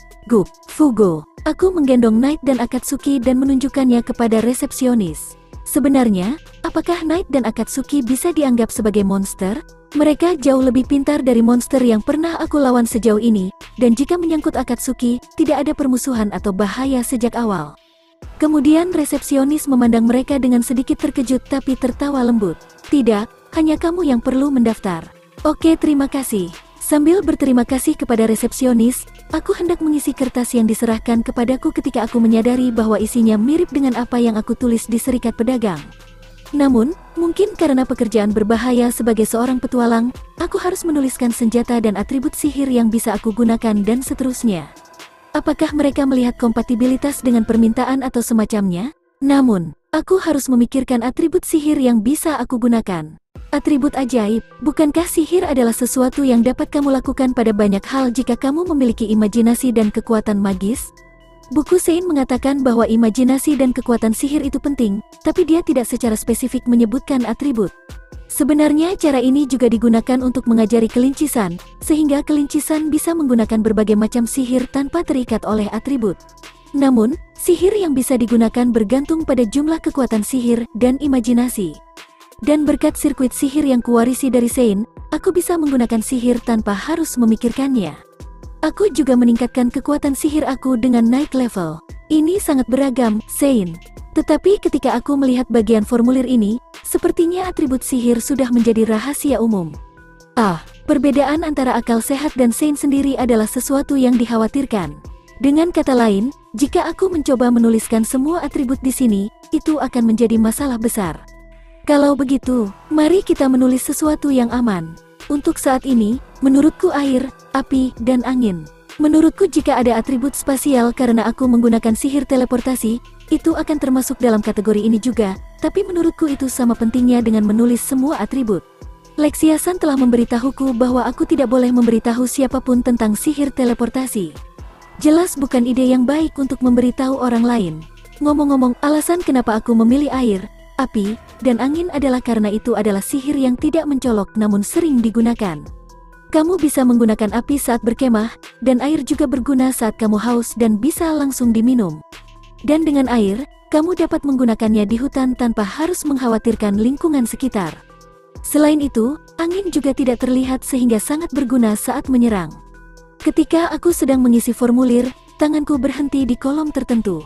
Fugo. Aku menggendong Knight dan Akatsuki dan menunjukkannya kepada resepsionis. Sebenarnya, apakah Knight dan Akatsuki bisa dianggap sebagai monster? Mereka jauh lebih pintar dari monster yang pernah aku lawan sejauh ini, dan jika menyangkut Akatsuki, tidak ada permusuhan atau bahaya sejak awal. Kemudian resepsionis memandang mereka dengan sedikit terkejut tapi tertawa lembut. Tidak, hanya kamu yang perlu mendaftar. Oke, terima kasih. Sambil berterima kasih kepada resepsionis, aku hendak mengisi kertas yang diserahkan kepadaku ketika aku menyadari bahwa isinya mirip dengan apa yang aku tulis di serikat pedagang. Namun, mungkin karena pekerjaan berbahaya sebagai seorang petualang, aku harus menuliskan senjata dan atribut sihir yang bisa aku gunakan dan seterusnya. Apakah mereka melihat kompatibilitas dengan permintaan atau semacamnya? Namun, aku harus memikirkan atribut sihir yang bisa aku gunakan. Atribut ajaib, bukankah sihir adalah sesuatu yang dapat kamu lakukan pada banyak hal jika kamu memiliki imajinasi dan kekuatan magis? Buku Sein mengatakan bahwa imajinasi dan kekuatan sihir itu penting, tapi dia tidak secara spesifik menyebutkan atribut. Sebenarnya cara ini juga digunakan untuk mengajari kelincisan, sehingga kelincisan bisa menggunakan berbagai macam sihir tanpa terikat oleh atribut. Namun, sihir yang bisa digunakan bergantung pada jumlah kekuatan sihir dan imajinasi. Dan berkat sirkuit sihir yang kuwarisi dari Sein, aku bisa menggunakan sihir tanpa harus memikirkannya. Aku juga meningkatkan kekuatan sihir aku dengan naik level. Ini sangat beragam, Sein. Tetapi ketika aku melihat bagian formulir ini, sepertinya atribut sihir sudah menjadi rahasia umum. Perbedaan antara akal sehat dan Sein sendiri adalah sesuatu yang dikhawatirkan. Dengan kata lain, jika aku mencoba menuliskan semua atribut di sini, itu akan menjadi masalah besar. Kalau begitu, mari kita menulis sesuatu yang aman. Untuk saat ini, menurutku air, api, dan angin. Menurutku jika ada atribut spasial karena aku menggunakan sihir teleportasi, itu akan termasuk dalam kategori ini juga, tapi menurutku itu sama pentingnya dengan menulis semua atribut. Lexiasan telah memberitahuku bahwa aku tidak boleh memberitahu siapapun tentang sihir teleportasi. Jelas bukan ide yang baik untuk memberitahu orang lain. Ngomong-ngomong, alasan kenapa aku memilih air, api, dan angin adalah karena itu adalah sihir yang tidak mencolok namun sering digunakan. Kamu bisa menggunakan api saat berkemah, dan air juga berguna saat kamu haus dan bisa langsung diminum. Dan dengan air, kamu dapat menggunakannya di hutan tanpa harus mengkhawatirkan lingkungan sekitar. Selain itu, angin juga tidak terlihat sehingga sangat berguna saat menyerang. Ketika aku sedang mengisi formulir, tanganku berhenti di kolom tertentu.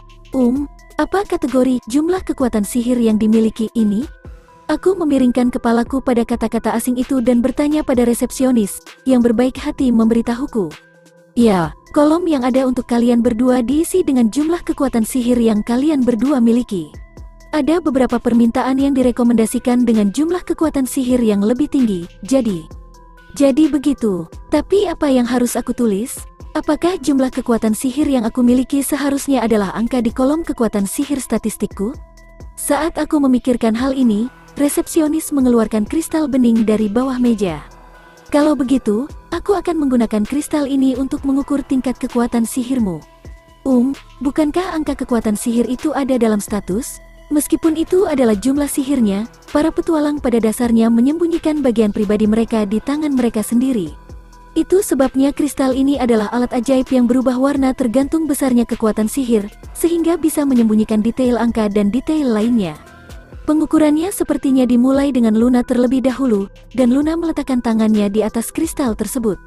Apa kategori jumlah kekuatan sihir yang dimiliki ini? Aku memiringkan kepalaku pada kata-kata asing itu dan bertanya pada resepsionis, yang berbaik hati memberitahuku. Ya, kolom yang ada untuk kalian berdua diisi dengan jumlah kekuatan sihir yang kalian berdua miliki. Ada beberapa permintaan yang direkomendasikan dengan jumlah kekuatan sihir yang lebih tinggi, jadi begitu. Tapi apa yang harus aku tulis? Apakah jumlah kekuatan sihir yang aku miliki seharusnya adalah angka di kolom kekuatan sihir statistikku? Saat aku memikirkan hal ini, resepsionis mengeluarkan kristal bening dari bawah meja. Kalau begitu, aku akan menggunakan kristal ini untuk mengukur tingkat kekuatan sihirmu. Bukankah angka kekuatan sihir itu ada dalam status? Meskipun itu adalah jumlah sihirnya, para petualang pada dasarnya menyembunyikan bagian pribadi mereka di tangan mereka sendiri. Itu sebabnya kristal ini adalah alat ajaib yang berubah warna tergantung besarnya kekuatan sihir, sehingga bisa menyembunyikan detail angka dan detail lainnya. Pengukurannya sepertinya dimulai dengan Luna terlebih dahulu, dan Luna meletakkan tangannya di atas kristal tersebut.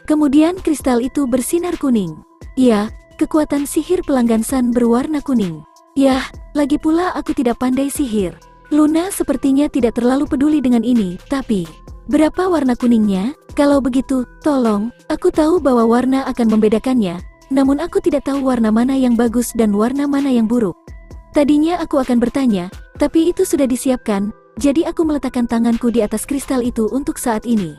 Kemudian kristal itu bersinar kuning. Ya, kekuatan sihir pelanggan Sun berwarna kuning. Yah, lagi pula aku tidak pandai sihir. Luna sepertinya tidak terlalu peduli dengan ini, tapi Berapa warna kuningnya? Kalau begitu, tolong, aku tahu bahwa warna akan membedakannya, namun aku tidak tahu warna mana yang bagus dan warna mana yang buruk. Tadinya aku akan bertanya, tapi itu sudah disiapkan, jadi aku meletakkan tanganku di atas kristal itu untuk saat ini.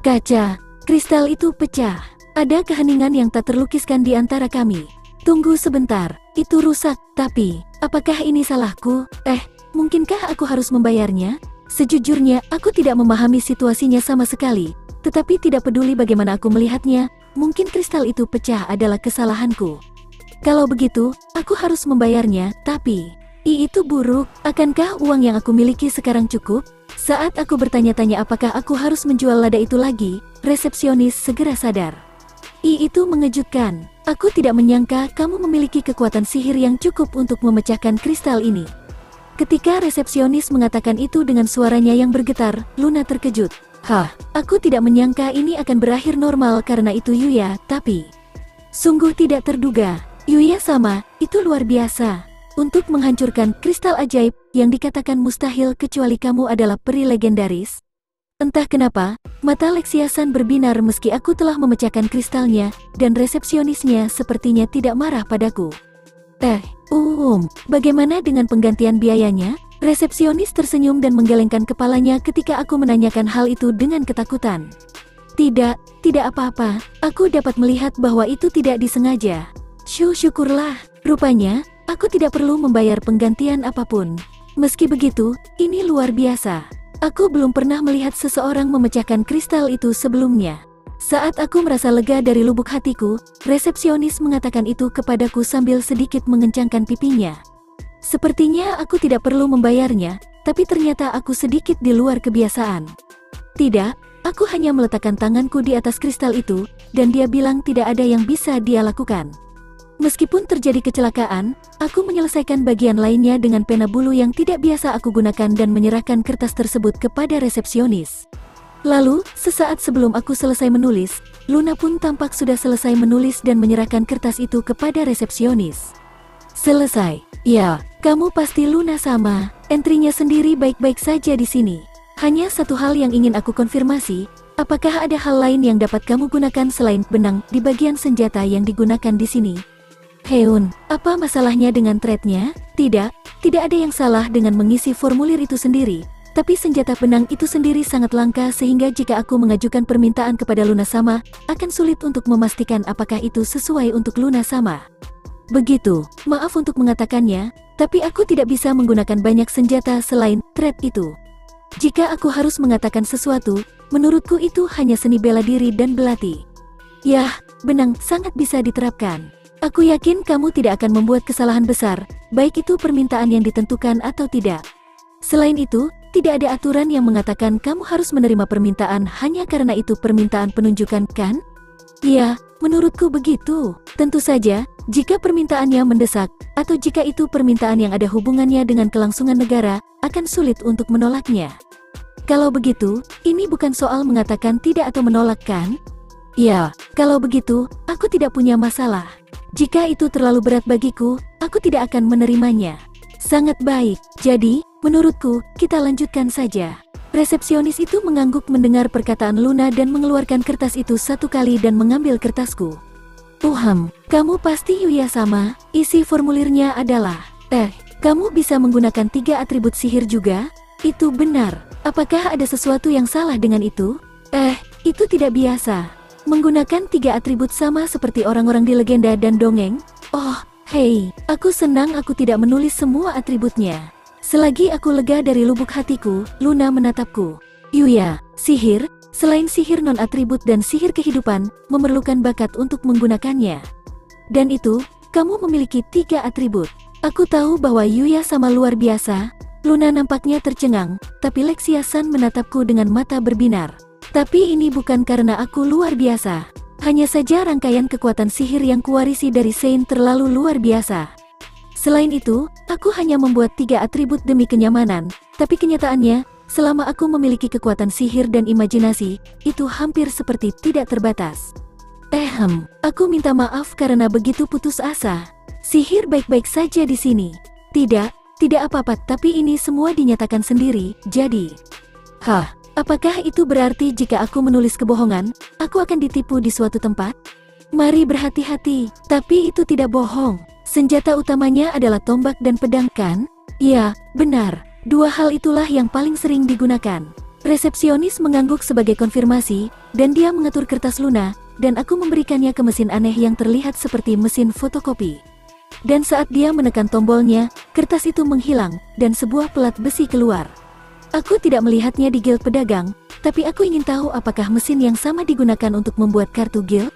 Kaca, kristal itu pecah. Ada keheningan yang tak terlukiskan di antara kami. Tunggu sebentar, itu rusak, tapi, apakah ini salahku? Mungkinkah aku harus membayarnya? Sejujurnya, aku tidak memahami situasinya sama sekali. Tetapi tidak peduli bagaimana aku melihatnya, mungkin kristal itu pecah adalah kesalahanku. Kalau begitu, aku harus membayarnya, tapi itu buruk. Akankah uang yang aku miliki sekarang cukup? Saat aku bertanya-tanya apakah aku harus menjual lada itu lagi, resepsionis segera sadar. Itu mengejutkan. Aku tidak menyangka kamu memiliki kekuatan sihir yang cukup untuk memecahkan kristal ini. Ketika resepsionis mengatakan itu dengan suaranya yang bergetar, Luna terkejut. Aku tidak menyangka ini akan berakhir normal karena itu Yuya, tapi sungguh tidak terduga. Yuya-sama, itu luar biasa. Untuk menghancurkan kristal ajaib yang dikatakan mustahil kecuali kamu adalah peri legendaris. Entah kenapa, mata Lexiasan berbinar meski aku telah memecahkan kristalnya, dan resepsionisnya sepertinya tidak marah padaku. Bagaimana dengan penggantian biayanya? Resepsionis tersenyum dan menggelengkan kepalanya ketika aku menanyakan hal itu dengan ketakutan. Tidak apa-apa, aku dapat melihat bahwa itu tidak disengaja. Syukurlah, rupanya, aku tidak perlu membayar penggantian apapun. Meski begitu, ini luar biasa. Aku belum pernah melihat seseorang memecahkan kristal itu sebelumnya. Saat aku merasa lega dari lubuk hatiku, resepsionis mengatakan itu kepadaku sambil sedikit mengencangkan pipinya. Sepertinya aku tidak perlu membayarnya, tapi ternyata aku sedikit di luar kebiasaan. Tidak, aku hanya meletakkan tanganku di atas kristal itu, dan dia bilang tidak ada yang bisa dia lakukan. Meskipun terjadi kecelakaan, aku menyelesaikan bagian lainnya dengan pena bulu yang tidak biasa aku gunakan dan menyerahkan kertas tersebut kepada resepsionis. Lalu, sesaat sebelum aku selesai menulis, Luna pun tampak sudah selesai menulis dan menyerahkan kertas itu kepada resepsionis. Selesai. Ya, kamu pasti Luna sama. Entry-nya sendiri baik-baik saja di sini. Hanya satu hal yang ingin aku konfirmasi, apakah ada hal lain yang dapat kamu gunakan selain benang di bagian senjata yang digunakan di sini? Heun, apa masalahnya dengan thread-nya? Tidak ada yang salah dengan mengisi formulir itu sendiri. Tapi senjata benang itu sendiri sangat langka sehingga jika aku mengajukan permintaan kepada Luna sama, akan sulit untuk memastikan apakah itu sesuai untuk Luna sama. Begitu, maaf untuk mengatakannya, tapi aku tidak bisa menggunakan banyak senjata selain thread itu. Jika aku harus mengatakan sesuatu, menurutku itu hanya seni bela diri dan belati. Yah, benang sangat bisa diterapkan. Aku yakin kamu tidak akan membuat kesalahan besar, baik itu permintaan yang ditentukan atau tidak. Selain itu, tidak ada aturan yang mengatakan kamu harus menerima permintaan hanya karena itu permintaan penunjukan, kan? Iya, menurutku begitu. Tentu saja, jika permintaannya mendesak, atau jika itu permintaan yang ada hubungannya dengan kelangsungan negara, akan sulit untuk menolaknya. Kalau begitu, ini bukan soal mengatakan tidak atau menolak, kan? Ya, kalau begitu, aku tidak punya masalah. Jika itu terlalu berat bagiku, aku tidak akan menerimanya. Sangat baik, jadi, menurutku, kita lanjutkan saja. Resepsionis itu mengangguk mendengar perkataan Luna dan mengeluarkan kertas itu satu kali dan mengambil kertasku. Kamu pasti Yuya sama, isi formulirnya adalah, kamu bisa menggunakan 3 atribut sihir juga? Itu benar, apakah ada sesuatu yang salah dengan itu? Itu tidak biasa. Menggunakan 3 atribut sama seperti orang-orang di legenda dan dongeng? Oh, hei, aku senang aku tidak menulis semua atributnya. Selagi aku lega dari lubuk hatiku, Luna menatapku. Yuya, sihir, selain sihir non-atribut dan sihir kehidupan, memerlukan bakat untuk menggunakannya. Dan itu, kamu memiliki 3 atribut. Aku tahu bahwa Yuya sama luar biasa. Luna nampaknya tercengang, tapi Lexiasan menatapku dengan mata berbinar. Tapi ini bukan karena aku luar biasa. Hanya saja rangkaian kekuatan sihir yang kuwarisi dari Saint terlalu luar biasa. Selain itu, aku hanya membuat 3 atribut demi kenyamanan, tapi kenyataannya, selama aku memiliki kekuatan sihir dan imajinasi, itu hampir seperti tidak terbatas. Aku minta maaf karena begitu putus asa. Sihir baik-baik saja di sini. Tidak apa-apa, tapi ini semua dinyatakan sendiri, jadi... Apakah itu berarti jika aku menulis kebohongan, aku akan ditipu di suatu tempat? Mari berhati-hati, tapi itu tidak bohong. Senjata utamanya adalah tombak dan pedang, kan? Ya, benar. Dua hal itulah yang paling sering digunakan. Resepsionis mengangguk sebagai konfirmasi, dan dia mengatur kertas Luna, dan aku memberikannya ke mesin aneh yang terlihat seperti mesin fotokopi. Dan saat dia menekan tombolnya, kertas itu menghilang, dan sebuah pelat besi keluar. Aku tidak melihatnya di guild pedagang, tapi aku ingin tahu apakah mesin yang sama digunakan untuk membuat kartu guild?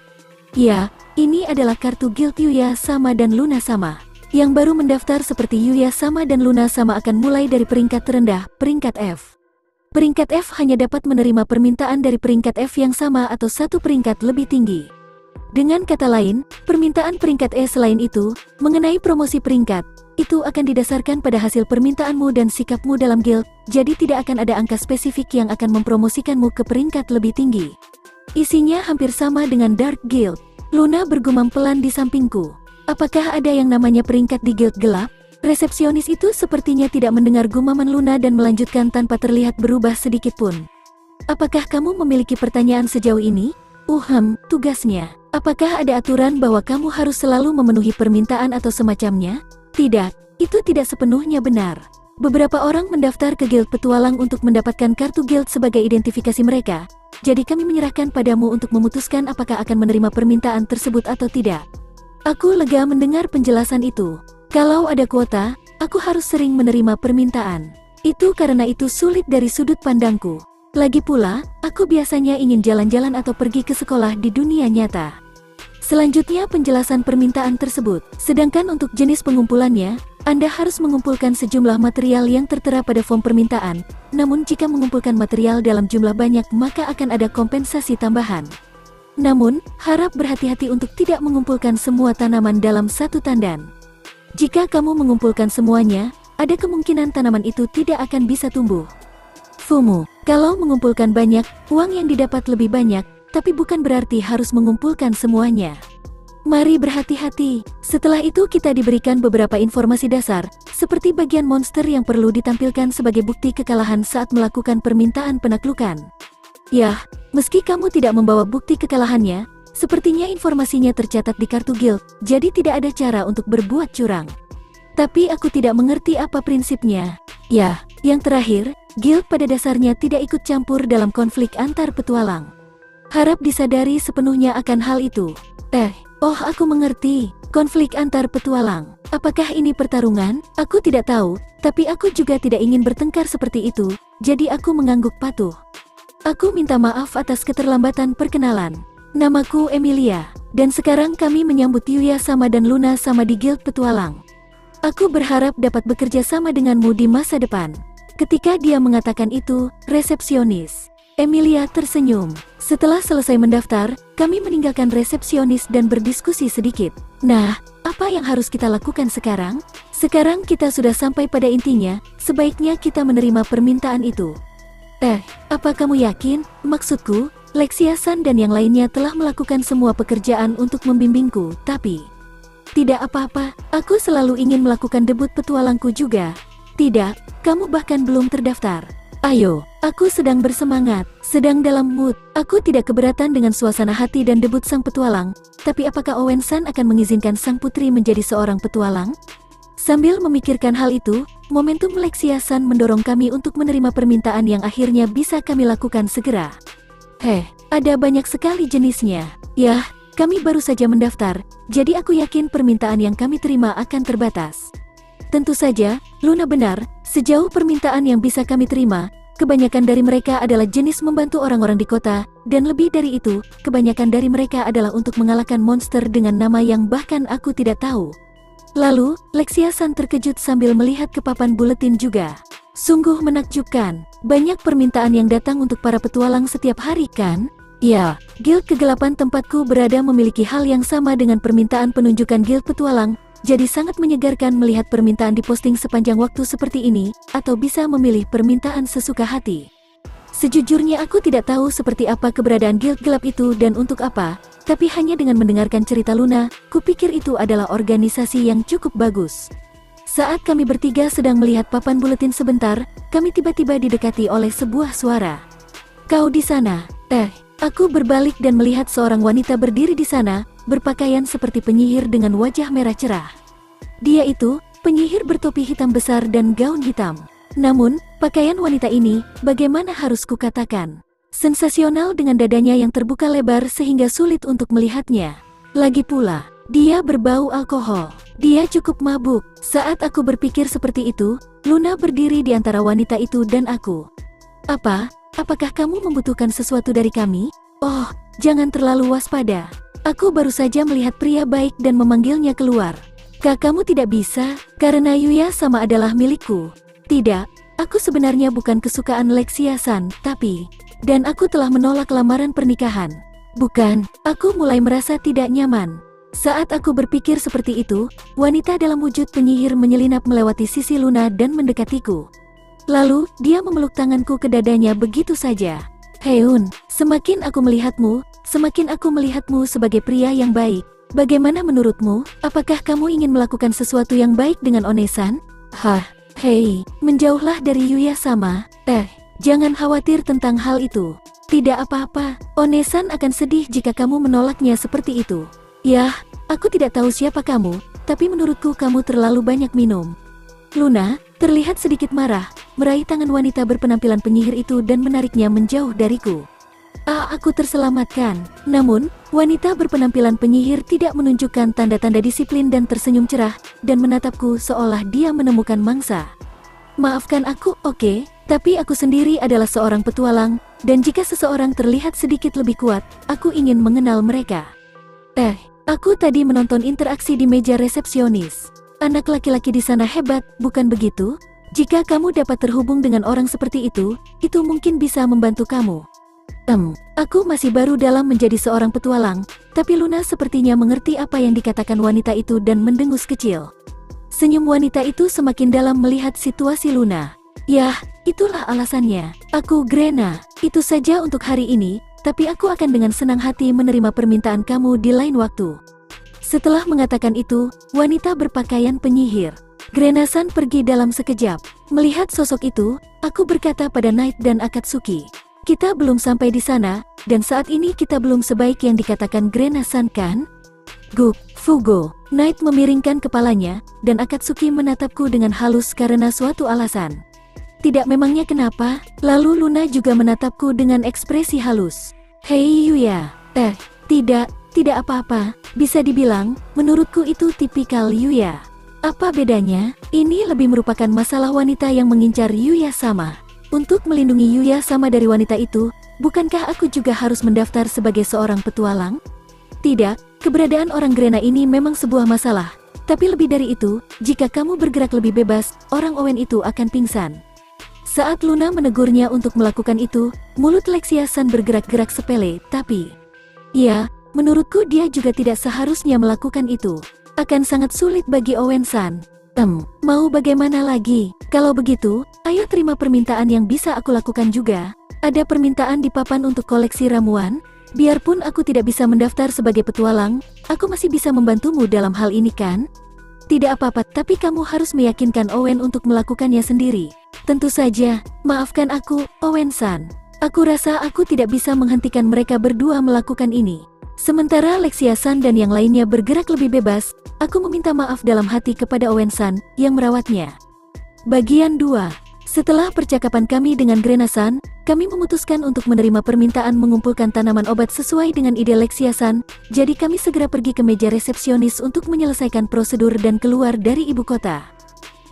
Ya, ini adalah kartu guild Yuya Sama dan Luna Sama. Yang baru mendaftar seperti Yuya Sama dan Luna Sama akan mulai dari peringkat terendah, peringkat F. Peringkat F hanya dapat menerima permintaan dari peringkat F yang sama atau satu peringkat lebih tinggi. Dengan kata lain, permintaan peringkat E selain itu, mengenai promosi peringkat, itu akan didasarkan pada hasil permintaanmu dan sikapmu dalam guild, jadi tidak akan ada angka spesifik yang akan mempromosikanmu ke peringkat lebih tinggi. Isinya hampir sama dengan Dark Guild. Luna bergumam pelan di sampingku. Apakah ada yang namanya peringkat di guild gelap? Resepsionis itu sepertinya tidak mendengar gumaman Luna dan melanjutkan tanpa terlihat berubah sedikit pun. Apakah kamu memiliki pertanyaan sejauh ini? Tugasnya. Apakah ada aturan bahwa kamu harus selalu memenuhi permintaan atau semacamnya? Tidak, itu tidak sepenuhnya benar. Beberapa orang mendaftar ke guild petualang untuk mendapatkan kartu guild sebagai identifikasi mereka, jadi kami menyerahkan padamu untuk memutuskan apakah akan menerima permintaan tersebut atau tidak. Aku lega mendengar penjelasan itu. Kalau ada kuota, aku harus sering menerima permintaan. Itu karena itu sulit dari sudut pandangku. Lagi pula, aku biasanya ingin jalan-jalan atau pergi ke sekolah di dunia nyata. Selanjutnya penjelasan permintaan tersebut. Sedangkan untuk jenis pengumpulannya, Anda harus mengumpulkan sejumlah material yang tertera pada form permintaan. Namun jika mengumpulkan material dalam jumlah banyak maka akan ada kompensasi tambahan. Namun, harap berhati-hati untuk tidak mengumpulkan semua tanaman dalam satu tandan. Jika kamu mengumpulkan semuanya, ada kemungkinan tanaman itu tidak akan bisa tumbuh. FOMO. Kalau mengumpulkan banyak, uang yang didapat lebih banyak, tapi bukan berarti harus mengumpulkan semuanya. Mari berhati-hati. Setelah itu kita diberikan beberapa informasi dasar, seperti bagian monster yang perlu ditampilkan sebagai bukti kekalahan saat melakukan permintaan penaklukan. Yah, meski kamu tidak membawa bukti kekalahannya, sepertinya informasinya tercatat di kartu guild, jadi tidak ada cara untuk berbuat curang. Tapi aku tidak mengerti apa prinsipnya. Yah, yang terakhir, guild pada dasarnya tidak ikut campur dalam konflik antar petualang. Harap disadari sepenuhnya akan hal itu. Aku mengerti. Konflik antar petualang. Apakah ini pertarungan? Aku tidak tahu, tapi aku juga tidak ingin bertengkar seperti itu, jadi aku mengangguk patuh. Aku minta maaf atas keterlambatan perkenalan. Namaku Emilia, dan sekarang kami menyambut Yuya Sama dan Luna Sama di Guild Petualang. Aku berharap dapat bekerja sama denganmu di masa depan. Ketika dia mengatakan itu, resepsionis Emilia tersenyum. Setelah selesai mendaftar, kami meninggalkan resepsionis dan berdiskusi sedikit. Nah, apa yang harus kita lakukan sekarang? Sekarang kita sudah sampai pada intinya, sebaiknya kita menerima permintaan itu. Apa kamu yakin? Maksudku, Lexia-san dan yang lainnya telah melakukan semua pekerjaan untuk membimbingku, tapi... Tidak apa-apa, aku selalu ingin melakukan debut petualangku juga. Tidak, kamu bahkan belum terdaftar. Ayo, aku sedang bersemangat, sedang dalam mood. Aku tidak keberatan dengan suasana hati dan debut sang petualang, tapi apakah Owen-san akan mengizinkan sang putri menjadi seorang petualang? Sambil memikirkan hal itu, momentum Lexia-san mendorong kami untuk menerima permintaan yang akhirnya bisa kami lakukan segera. Ada banyak sekali jenisnya. Yah, kami baru saja mendaftar, jadi aku yakin permintaan yang kami terima akan terbatas. Tentu saja, Luna benar, sejauh permintaan yang bisa kami terima, kebanyakan dari mereka adalah jenis membantu orang-orang di kota, dan lebih dari itu, kebanyakan dari mereka adalah untuk mengalahkan monster dengan nama yang bahkan aku tidak tahu. Lalu, Lexia-san terkejut sambil melihat ke papan buletin juga. Sungguh menakjubkan, banyak permintaan yang datang untuk para petualang setiap hari kan? Ya, Guild Kegelapan tempatku berada memiliki hal yang sama dengan permintaan penunjukan Guild Petualang, jadi sangat menyegarkan melihat permintaan diposting sepanjang waktu seperti ini, atau bisa memilih permintaan sesuka hati. Sejujurnya aku tidak tahu seperti apa keberadaan Guild Gelap itu dan untuk apa, tapi hanya dengan mendengarkan cerita Luna, kupikir itu adalah organisasi yang cukup bagus. Saat kami bertiga sedang melihat papan buletin sebentar, kami tiba-tiba didekati oleh sebuah suara. Kau di sana. Aku berbalik dan melihat seorang wanita berdiri di sana, berpakaian seperti penyihir dengan wajah merah cerah. Dia itu, penyihir bertopi hitam besar dan gaun hitam. Namun, pakaian wanita ini, bagaimana harus kukatakan, sensasional dengan dadanya yang terbuka lebar sehingga sulit untuk melihatnya. Lagi pula, dia berbau alkohol. Dia cukup mabuk. Saat aku berpikir seperti itu, Luna berdiri di antara wanita itu dan aku. Apakah kamu membutuhkan sesuatu dari kami? Oh, jangan terlalu waspada. Aku baru saja melihat pria baik dan memanggilnya keluar. Kak, kamu tidak bisa, karena Yuya sama adalah milikku. Tidak, aku sebenarnya bukan kesukaan Lexia-san, tapi... Dan aku telah menolak lamaran pernikahan. Bukan, aku mulai merasa tidak nyaman. Saat aku berpikir seperti itu, wanita dalam wujud penyihir menyelinap melewati sisi Luna dan mendekatiku. Lalu, dia memeluk tanganku ke dadanya begitu saja. Heun, semakin aku melihatmu sebagai pria yang baik. Bagaimana menurutmu? Apakah kamu ingin melakukan sesuatu yang baik dengan One-san? Hei, menjauhlah dari Yuya-sama. Jangan khawatir tentang hal itu. Tidak apa-apa, One-san akan sedih jika kamu menolaknya seperti itu. Yah, aku tidak tahu siapa kamu, tapi menurutku kamu terlalu banyak minum. Luna, terlihat sedikit marah, meraih tangan wanita berpenampilan penyihir itu dan menariknya menjauh dariku. Aku terselamatkan. Namun, wanita berpenampilan penyihir tidak menunjukkan tanda-tanda disiplin dan tersenyum cerah, dan menatapku seolah dia menemukan mangsa. Maafkan aku, oke, tapi aku sendiri adalah seorang petualang, dan jika seseorang terlihat sedikit lebih kuat, aku ingin mengenal mereka. Aku tadi menonton interaksi di meja resepsionis. Anak laki-laki di sana hebat, bukan begitu? Jika kamu dapat terhubung dengan orang seperti itu mungkin bisa membantu kamu. Aku masih baru dalam menjadi seorang petualang, tapi Luna sepertinya mengerti apa yang dikatakan wanita itu dan mendengus kecil. Senyum wanita itu semakin dalam melihat situasi Luna. Yah, itulah alasannya. Aku Grena, itu saja untuk hari ini, tapi aku akan dengan senang hati menerima permintaan kamu di lain waktu. Setelah mengatakan itu, wanita berpakaian penyihir, Grena-san pergi dalam sekejap. Melihat sosok itu, aku berkata pada Knight dan Akatsuki, kita belum sampai di sana, dan saat ini kita belum sebaik yang dikatakan Grena-san kan? Fugo. Knight memiringkan kepalanya, dan Akatsuki menatapku dengan halus karena suatu alasan. Tidak, memangnya kenapa? Lalu Luna juga menatapku dengan ekspresi halus. Hei Yuya. Tidak apa-apa. Bisa dibilang, menurutku itu tipikal Yuya. Apa bedanya? Ini lebih merupakan masalah wanita yang mengincar Yuya-sama. Untuk melindungi Yuya-sama dari wanita itu, bukankah aku juga harus mendaftar sebagai seorang petualang? Tidak, keberadaan orang Grena ini memang sebuah masalah. Tapi lebih dari itu, jika kamu bergerak lebih bebas, orang Owen itu akan pingsan. Saat Luna menegurnya untuk melakukan itu, mulut Lexia-san bergerak-gerak sepele, tapi... Ya, menurutku dia juga tidak seharusnya melakukan itu. Akan sangat sulit bagi Owen-san. Mau bagaimana lagi? Kalau begitu, ayo terima permintaan yang bisa aku lakukan juga. Ada permintaan di papan untuk koleksi ramuan? Biarpun aku tidak bisa mendaftar sebagai petualang, aku masih bisa membantumu dalam hal ini kan? Tidak apa-apa, tapi kamu harus meyakinkan Owen untuk melakukannya sendiri. Tentu saja, maafkan aku, Owen-san. Aku rasa aku tidak bisa menghentikan mereka berdua melakukan ini. Sementara Lexia-san dan yang lainnya bergerak lebih bebas, aku meminta maaf dalam hati kepada Owen-san yang merawatnya. Bagian 2. Setelah percakapan kami dengan Grena-san, kami memutuskan untuk menerima permintaan mengumpulkan tanaman obat sesuai dengan ide Lexia-san, jadi kami segera pergi ke meja resepsionis untuk menyelesaikan prosedur dan keluar dari ibu kota.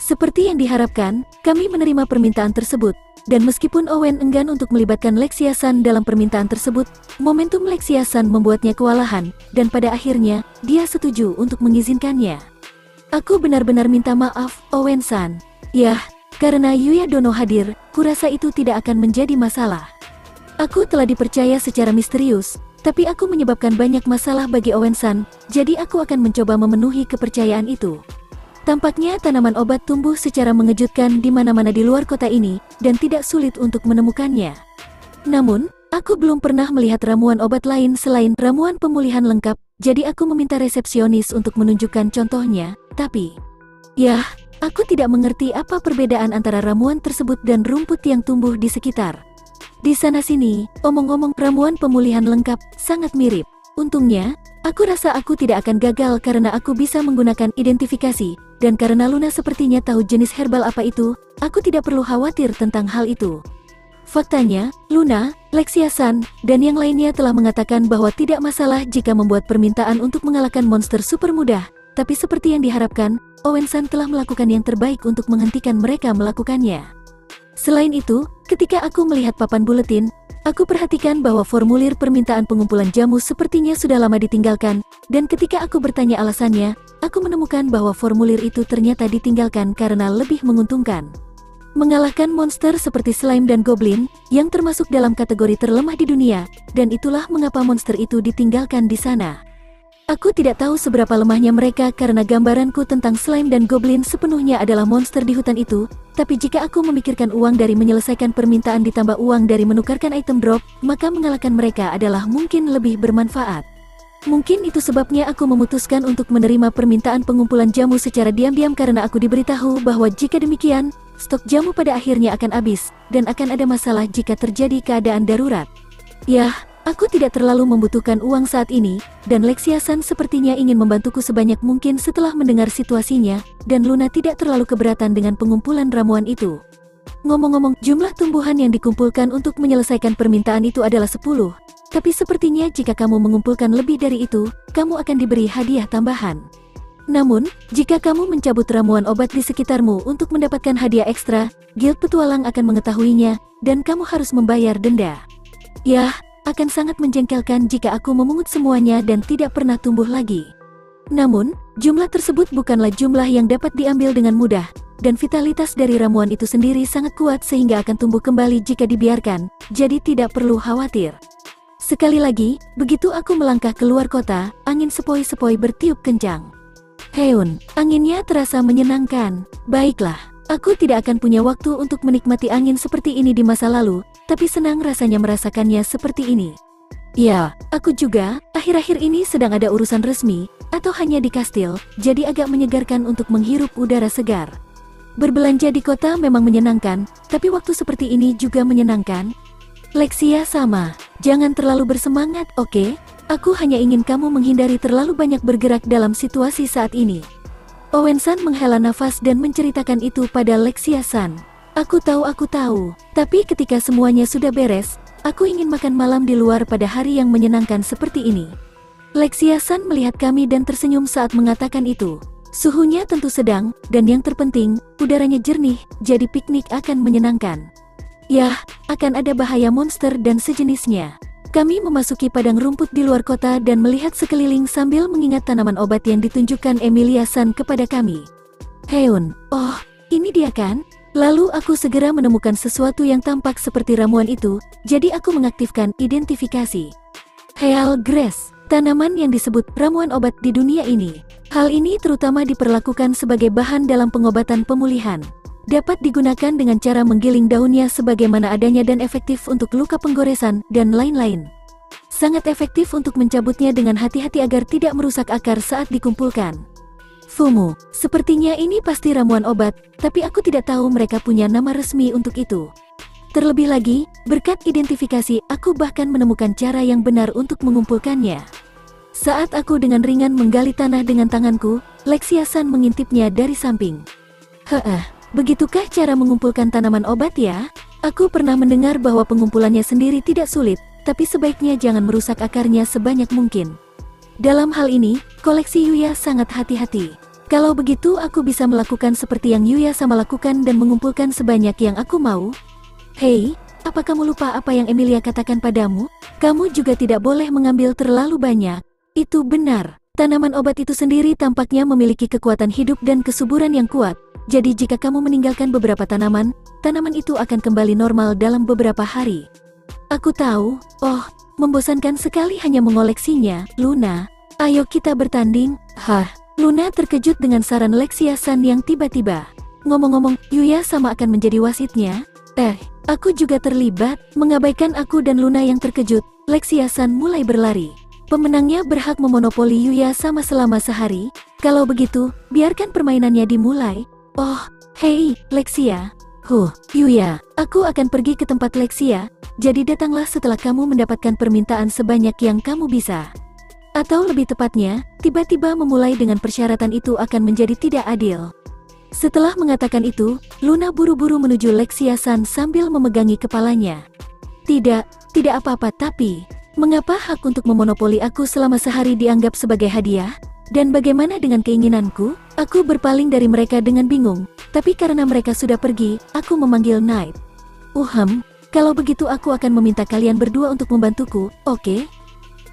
Seperti yang diharapkan, kami menerima permintaan tersebut. Dan meskipun Owen enggan untuk melibatkan Lexia-san dalam permintaan tersebut, momentum Lexia-san membuatnya kewalahan, dan pada akhirnya, dia setuju untuk mengizinkannya. Aku benar-benar minta maaf, Owen-san. Yah, karena Yuya Dono hadir, kurasa itu tidak akan menjadi masalah. Aku telah dipercaya secara misterius, tapi aku menyebabkan banyak masalah bagi Owen-san, jadi aku akan mencoba memenuhi kepercayaan itu. Tampaknya tanaman obat tumbuh secara mengejutkan di mana-mana di luar kota ini, dan tidak sulit untuk menemukannya. Namun, aku belum pernah melihat ramuan obat lain selain ramuan pemulihan lengkap, jadi aku meminta resepsionis untuk menunjukkan contohnya, tapi... Yah, aku tidak mengerti apa perbedaan antara ramuan tersebut dan rumput yang tumbuh di sekitar. Di sana-sini, omong-omong ramuan pemulihan lengkap, sangat mirip. Untungnya, aku rasa aku tidak akan gagal karena aku bisa menggunakan identifikasi, dan karena Luna sepertinya tahu jenis herbal apa itu, aku tidak perlu khawatir tentang hal itu. Faktanya, Luna, Lexia-san, dan yang lainnya telah mengatakan bahwa tidak masalah jika membuat permintaan untuk mengalahkan monster super mudah, tapi seperti yang diharapkan, Owen-san telah melakukan yang terbaik untuk menghentikan mereka melakukannya. Selain itu, ketika aku melihat papan buletin, aku perhatikan bahwa formulir permintaan pengumpulan jamu sepertinya sudah lama ditinggalkan, dan ketika aku bertanya alasannya, aku menemukan bahwa formulir itu ternyata ditinggalkan karena lebih menguntungkan. Mengalahkan monster seperti slime dan goblin, yang termasuk dalam kategori terlemah di dunia, dan itulah mengapa monster itu ditinggalkan di sana. Aku tidak tahu seberapa lemahnya mereka karena gambaranku tentang slime dan goblin sepenuhnya adalah monster di hutan itu, tapi jika aku memikirkan uang dari menyelesaikan permintaan ditambah uang dari menukarkan item drop, maka mengalahkan mereka adalah mungkin lebih bermanfaat. Mungkin itu sebabnya aku memutuskan untuk menerima permintaan pengumpulan jamu secara diam-diam karena aku diberitahu bahwa jika demikian, stok jamu pada akhirnya akan habis, dan akan ada masalah jika terjadi keadaan darurat. Yah, aku tidak terlalu membutuhkan uang saat ini, dan Lexia-san sepertinya ingin membantuku sebanyak mungkin setelah mendengar situasinya, dan Luna tidak terlalu keberatan dengan pengumpulan ramuan itu. Ngomong-ngomong, jumlah tumbuhan yang dikumpulkan untuk menyelesaikan permintaan itu adalah 10. Tapi sepertinya jika kamu mengumpulkan lebih dari itu, kamu akan diberi hadiah tambahan. Namun, jika kamu mencabut ramuan obat di sekitarmu untuk mendapatkan hadiah ekstra, Guild Petualang akan mengetahuinya, dan kamu harus membayar denda. Yah, akan sangat menjengkelkan jika aku memungut semuanya dan tidak pernah tumbuh lagi. Namun, jumlah tersebut bukanlah jumlah yang dapat diambil dengan mudah, dan vitalitas dari ramuan itu sendiri sangat kuat sehingga akan tumbuh kembali jika dibiarkan, jadi tidak perlu khawatir. Sekali lagi, begitu aku melangkah keluar kota, angin sepoi-sepoi bertiup kencang. Heun, anginnya terasa menyenangkan. Baiklah, aku tidak akan punya waktu untuk menikmati angin seperti ini di masa lalu, tapi senang rasanya merasakannya seperti ini. Ya, aku juga, akhir-akhir ini sedang ada urusan resmi, atau hanya di kastil, jadi agak menyegarkan untuk menghirup udara segar. Berbelanja di kota memang menyenangkan, tapi waktu seperti ini juga menyenangkan. Lexia sama, jangan terlalu bersemangat, oke? Aku hanya ingin kamu menghindari terlalu banyak bergerak dalam situasi saat ini. Owen-san menghela nafas dan menceritakan itu pada Lexia-san. Aku tahu, tapi ketika semuanya sudah beres, aku ingin makan malam di luar pada hari yang menyenangkan seperti ini. Lexia-san melihat kami dan tersenyum saat mengatakan itu. Suhunya tentu sedang, dan yang terpenting, udaranya jernih, jadi piknik akan menyenangkan. Yah, akan ada bahaya monster dan sejenisnya. Kami memasuki padang rumput di luar kota dan melihat sekeliling sambil mengingat tanaman obat yang ditunjukkan Emilia-san kepada kami. Heun, oh, ini dia kan? Lalu aku segera menemukan sesuatu yang tampak seperti ramuan itu, jadi aku mengaktifkan identifikasi. Heal Grass, tanaman yang disebut ramuan obat di dunia ini. Hal ini terutama diperlakukan sebagai bahan dalam pengobatan pemulihan. Dapat digunakan dengan cara menggiling daunnya sebagaimana adanya dan efektif untuk luka penggoresan, dan lain-lain. Sangat efektif untuk mencabutnya dengan hati-hati agar tidak merusak akar saat dikumpulkan. Fumu, sepertinya ini pasti ramuan obat, tapi aku tidak tahu mereka punya nama resmi untuk itu. Terlebih lagi, berkat identifikasi, aku bahkan menemukan cara yang benar untuk mengumpulkannya. Saat aku dengan ringan menggali tanah dengan tanganku, Lexia-san mengintipnya dari samping. Begitukah cara mengumpulkan tanaman obat ya? Aku pernah mendengar bahwa pengumpulannya sendiri tidak sulit, tapi sebaiknya jangan merusak akarnya sebanyak mungkin. Dalam hal ini, koleksi Yuya sangat hati-hati. Kalau begitu aku bisa melakukan seperti yang Yuya sama lakukan dan mengumpulkan sebanyak yang aku mau. Hei, apa kamu lupa apa yang Emilia katakan padamu? Kamu juga tidak boleh mengambil terlalu banyak. Itu benar, tanaman obat itu sendiri tampaknya memiliki kekuatan hidup dan kesuburan yang kuat. Jadi jika kamu meninggalkan beberapa tanaman, tanaman itu akan kembali normal dalam beberapa hari. Aku tahu, oh, membosankan sekali hanya mengoleksinya, Luna. Ayo kita bertanding. Luna terkejut dengan saran Lexia-san yang tiba-tiba. Ngomong-ngomong, Yuya sama akan menjadi wasitnya? Aku juga terlibat. Mengabaikan aku dan Luna yang terkejut, Lexia-san mulai berlari. Pemenangnya berhak memonopoli Yuya sama selama sehari. Kalau begitu, biarkan permainannya dimulai. Oh, hei, Lexia. Yuya, aku akan pergi ke tempat Lexia, jadi datanglah setelah kamu mendapatkan permintaan sebanyak yang kamu bisa. Atau lebih tepatnya, tiba-tiba memulai dengan persyaratan itu akan menjadi tidak adil. Setelah mengatakan itu, Luna buru-buru menuju Lexia-san sambil memegangi kepalanya. Tidak apa-apa, tapi mengapa hak untuk memonopoli aku selama sehari dianggap sebagai hadiah? Dan bagaimana dengan keinginanku? Aku berpaling dari mereka dengan bingung, tapi karena mereka sudah pergi, aku memanggil Knight. Kalau begitu aku akan meminta kalian berdua untuk membantuku, oke?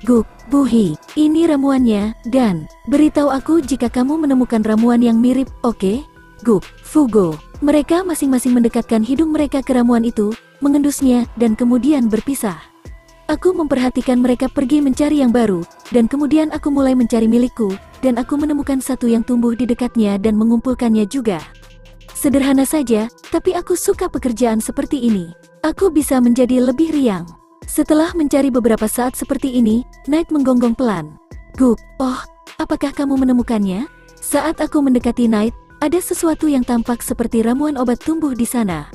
Guk, Buhi, ini ramuannya, dan beritahu aku jika kamu menemukan ramuan yang mirip, oke? Guk, Fugo. Mereka masing-masing mendekatkan hidung mereka ke ramuan itu, mengendusnya, dan kemudian berpisah. Aku memperhatikan mereka pergi mencari yang baru, dan kemudian aku mulai mencari milikku, dan aku menemukan satu yang tumbuh di dekatnya dan mengumpulkannya juga. Sederhana saja, tapi aku suka pekerjaan seperti ini. Aku bisa menjadi lebih riang. Setelah mencari beberapa saat seperti ini, Knight menggonggong pelan. Guk, apakah kamu menemukannya? Saat aku mendekati Knight, ada sesuatu yang tampak seperti ramuan obat tumbuh di sana.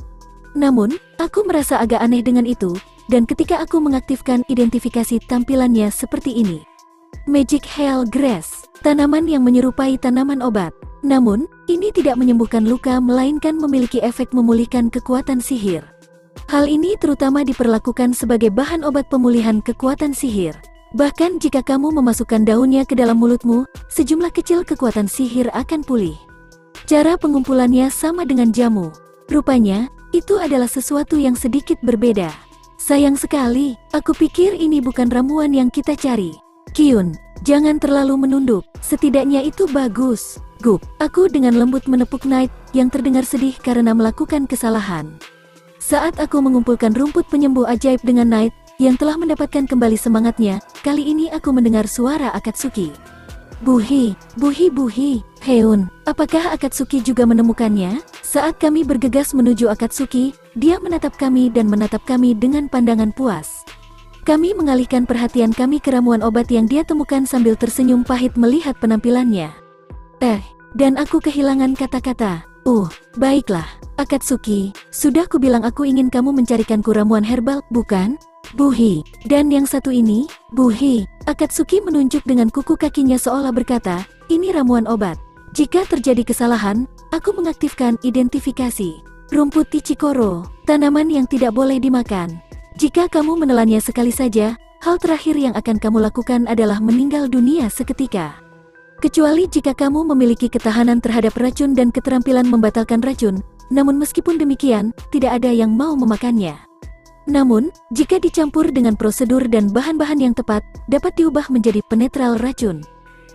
Namun, aku merasa agak aneh dengan itu, dan ketika aku mengaktifkan identifikasi tampilannya seperti ini. Magic Hail Grass, tanaman yang menyerupai tanaman obat. Namun, ini tidak menyembuhkan luka melainkan memiliki efek memulihkan kekuatan sihir. Hal ini terutama diperlakukan sebagai bahan obat pemulihan kekuatan sihir. Bahkan jika kamu memasukkan daunnya ke dalam mulutmu, sejumlah kecil kekuatan sihir akan pulih. Cara pengumpulannya sama dengan jamu. Rupanya, itu adalah sesuatu yang sedikit berbeda. Sayang sekali, aku pikir ini bukan ramuan yang kita cari. Kyun, jangan terlalu menunduk, setidaknya itu bagus. Guk, aku dengan lembut menepuk Knight, yang terdengar sedih karena melakukan kesalahan. Saat aku mengumpulkan rumput penyembuh ajaib dengan Knight, yang telah mendapatkan kembali semangatnya, kali ini aku mendengar suara Akatsuki. Buhi, Heun, apakah Akatsuki juga menemukannya? Saat kami bergegas menuju Akatsuki, dia menatap kami dan menatap kami dengan pandangan puas. Kami mengalihkan perhatian kami ke ramuan obat yang dia temukan sambil tersenyum pahit melihat penampilannya. Dan aku kehilangan kata-kata. Baiklah, Akatsuki, sudah kubilang aku ingin kamu mencarikanku ramuan herbal, bukan? Buhi, dan yang satu ini, Buhi, Akatsuki menunjuk dengan kuku kakinya seolah berkata, ini ramuan obat. Jika terjadi kesalahan, aku mengaktifkan identifikasi. Rumput Ichikoro, tanaman yang tidak boleh dimakan. Jika kamu menelannya sekali saja, hal terakhir yang akan kamu lakukan adalah meninggal dunia seketika. Kecuali jika kamu memiliki ketahanan terhadap racun dan keterampilan membatalkan racun, namun meskipun demikian, tidak ada yang mau memakannya. Namun, jika dicampur dengan prosedur dan bahan-bahan yang tepat, dapat diubah menjadi penetral racun.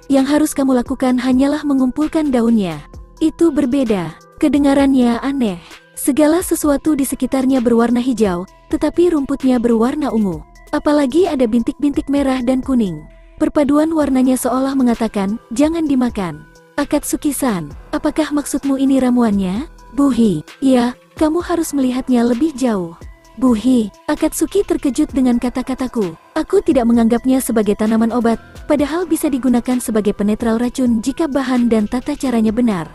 Yang harus kamu lakukan hanyalah mengumpulkan daunnya. Itu berbeda, kedengarannya aneh. Segala sesuatu di sekitarnya berwarna hijau, tetapi rumputnya berwarna ungu. Apalagi ada bintik-bintik merah dan kuning. Perpaduan warnanya seolah mengatakan, jangan dimakan. Akatsuki-san, apakah maksudmu ini ramuannya? Buhi, ya, kamu harus melihatnya lebih jauh. Buhi, Akatsuki terkejut dengan kata-kataku. Aku tidak menganggapnya sebagai tanaman obat, padahal bisa digunakan sebagai penetral racun jika bahan dan tata caranya benar.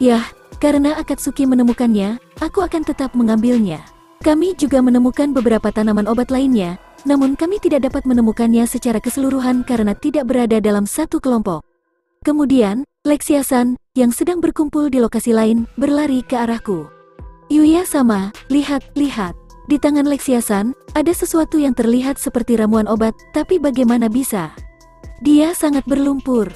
Yah, karena Akatsuki menemukannya, aku akan tetap mengambilnya. Kami juga menemukan beberapa tanaman obat lainnya, namun kami tidak dapat menemukannya secara keseluruhan karena tidak berada dalam satu kelompok. Kemudian, Lexia-san, yang sedang berkumpul di lokasi lain, berlari ke arahku. Yuya sama, lihat. Di tangan Lexia-san, ada sesuatu yang terlihat seperti ramuan obat, tapi bagaimana bisa? Dia sangat berlumpur.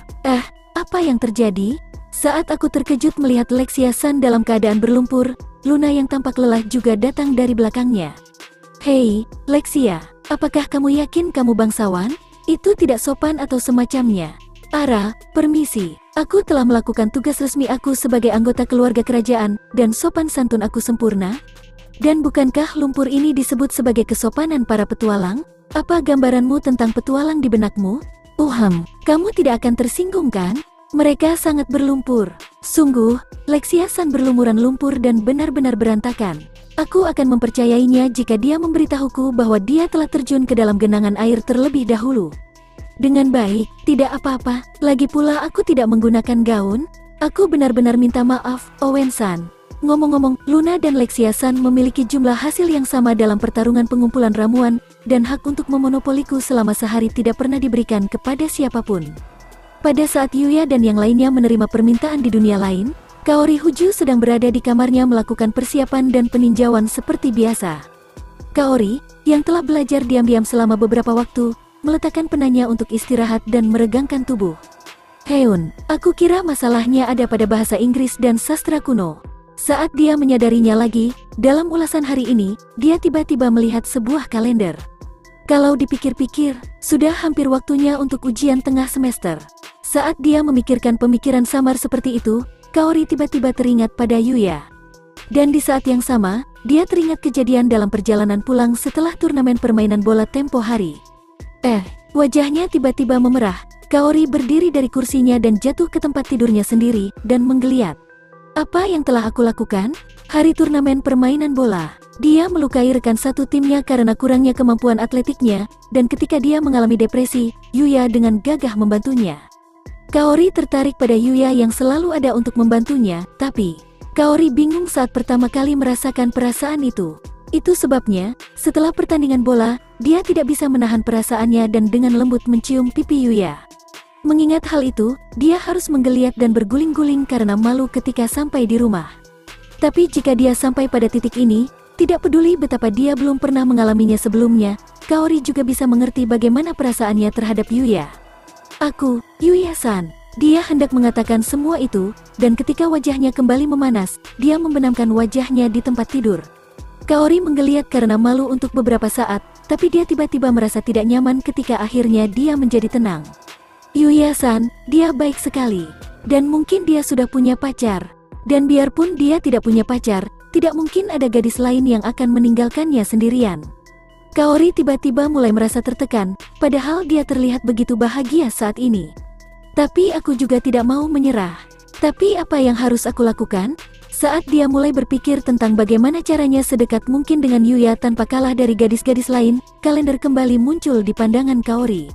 Apa yang terjadi? Saat aku terkejut melihat Lexia-san dalam keadaan berlumpur, Luna yang tampak lelah juga datang dari belakangnya. Hei, Lexia, apakah kamu yakin kamu bangsawan? Itu tidak sopan atau semacamnya. Ara, permisi. Aku telah melakukan tugas resmi aku sebagai anggota keluarga kerajaan, dan sopan santun aku sempurna. Dan bukankah lumpur ini disebut sebagai kesopanan para petualang? Apa gambaranmu tentang petualang di benakmu? Kamu tidak akan tersinggung kan? Mereka sangat berlumpur. Sungguh, Lexia-san berlumuran lumpur dan benar-benar berantakan. Aku akan mempercayainya jika dia memberitahuku bahwa dia telah terjun ke dalam genangan air terlebih dahulu. Dengan baik, tidak apa-apa. Lagi pula aku tidak menggunakan gaun. Aku benar-benar minta maaf, Owen-san. Ngomong-ngomong, Luna dan Lexia-san memiliki jumlah hasil yang sama dalam pertarungan pengumpulan ramuan, dan hak untuk memonopoliku selama sehari tidak pernah diberikan kepada siapapun. Pada saat Yuya dan yang lainnya menerima permintaan di dunia lain, Kaori Huju sedang berada di kamarnya melakukan persiapan dan peninjauan seperti biasa. Kaori, yang telah belajar diam-diam selama beberapa waktu, meletakkan penanya untuk istirahat dan meregangkan tubuh. Heun, aku kira masalahnya ada pada bahasa Inggris dan sastra kuno. Saat dia menyadarinya lagi, dalam ulasan hari ini, dia tiba-tiba melihat sebuah kalender. Kalau dipikir-pikir, sudah hampir waktunya untuk ujian tengah semester. Saat dia memikirkan pemikiran samar seperti itu, Kaori tiba-tiba teringat pada Yuya. Dan di saat yang sama, dia teringat kejadian dalam perjalanan pulang setelah turnamen permainan bola tempo hari. Wajahnya tiba-tiba memerah. Kaori berdiri dari kursinya dan jatuh ke tempat tidurnya sendiri, dan menggeliat. Apa yang telah aku lakukan? Hari turnamen permainan bola. Dia melukai rekan satu timnya karena kurangnya kemampuan atletiknya, dan ketika dia mengalami depresi, Yuya dengan gagah membantunya. Kaori tertarik pada Yuya yang selalu ada untuk membantunya, tapi Kaori bingung saat pertama kali merasakan perasaan itu. Itu sebabnya, setelah pertandingan bola, dia tidak bisa menahan perasaannya dan dengan lembut mencium pipi Yuya. Mengingat hal itu, dia harus menggeliat dan berguling-guling karena malu ketika sampai di rumah. Tapi jika dia sampai pada titik ini, tidak peduli betapa dia belum pernah mengalaminya sebelumnya, Kaori juga bisa mengerti bagaimana perasaannya terhadap Yuya. Aku, Yuya-san. Dia hendak mengatakan semua itu, dan ketika wajahnya kembali memanas, dia membenamkan wajahnya di tempat tidur. Kaori menggeliat karena malu untuk beberapa saat, tapi dia tiba-tiba merasa tidak nyaman ketika akhirnya dia menjadi tenang. Yuya-san, dia baik sekali. Dan mungkin dia sudah punya pacar. Dan biarpun dia tidak punya pacar, tidak mungkin ada gadis lain yang akan meninggalkannya sendirian. Kaori tiba-tiba mulai merasa tertekan, padahal dia terlihat begitu bahagia saat ini. Tapi aku juga tidak mau menyerah. Tapi apa yang harus aku lakukan? Saat dia mulai berpikir tentang bagaimana caranya sedekat mungkin dengan Yuya tanpa kalah dari gadis-gadis lain, kalender kembali muncul di pandangan Kaori.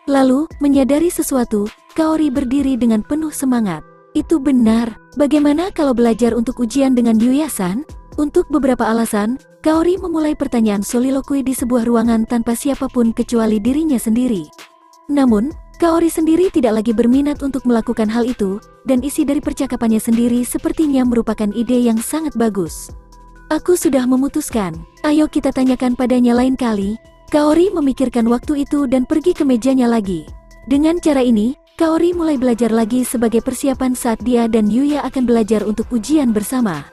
Lalu, menyadari sesuatu, Kaori berdiri dengan penuh semangat. Itu benar, bagaimana kalau belajar untuk ujian dengan Yuya-san? Untuk beberapa alasan, Kaori memulai pertanyaan soliloquy di sebuah ruangan tanpa siapapun kecuali dirinya sendiri. Namun, Kaori sendiri tidak lagi berminat untuk melakukan hal itu, dan isi dari percakapannya sendiri sepertinya merupakan ide yang sangat bagus. Aku sudah memutuskan, ayo kita tanyakan padanya lain kali. Kaori memikirkan waktu itu dan pergi ke mejanya lagi. Dengan cara ini, Kaori mulai belajar lagi sebagai persiapan saat dia dan Yuya akan belajar untuk ujian bersama.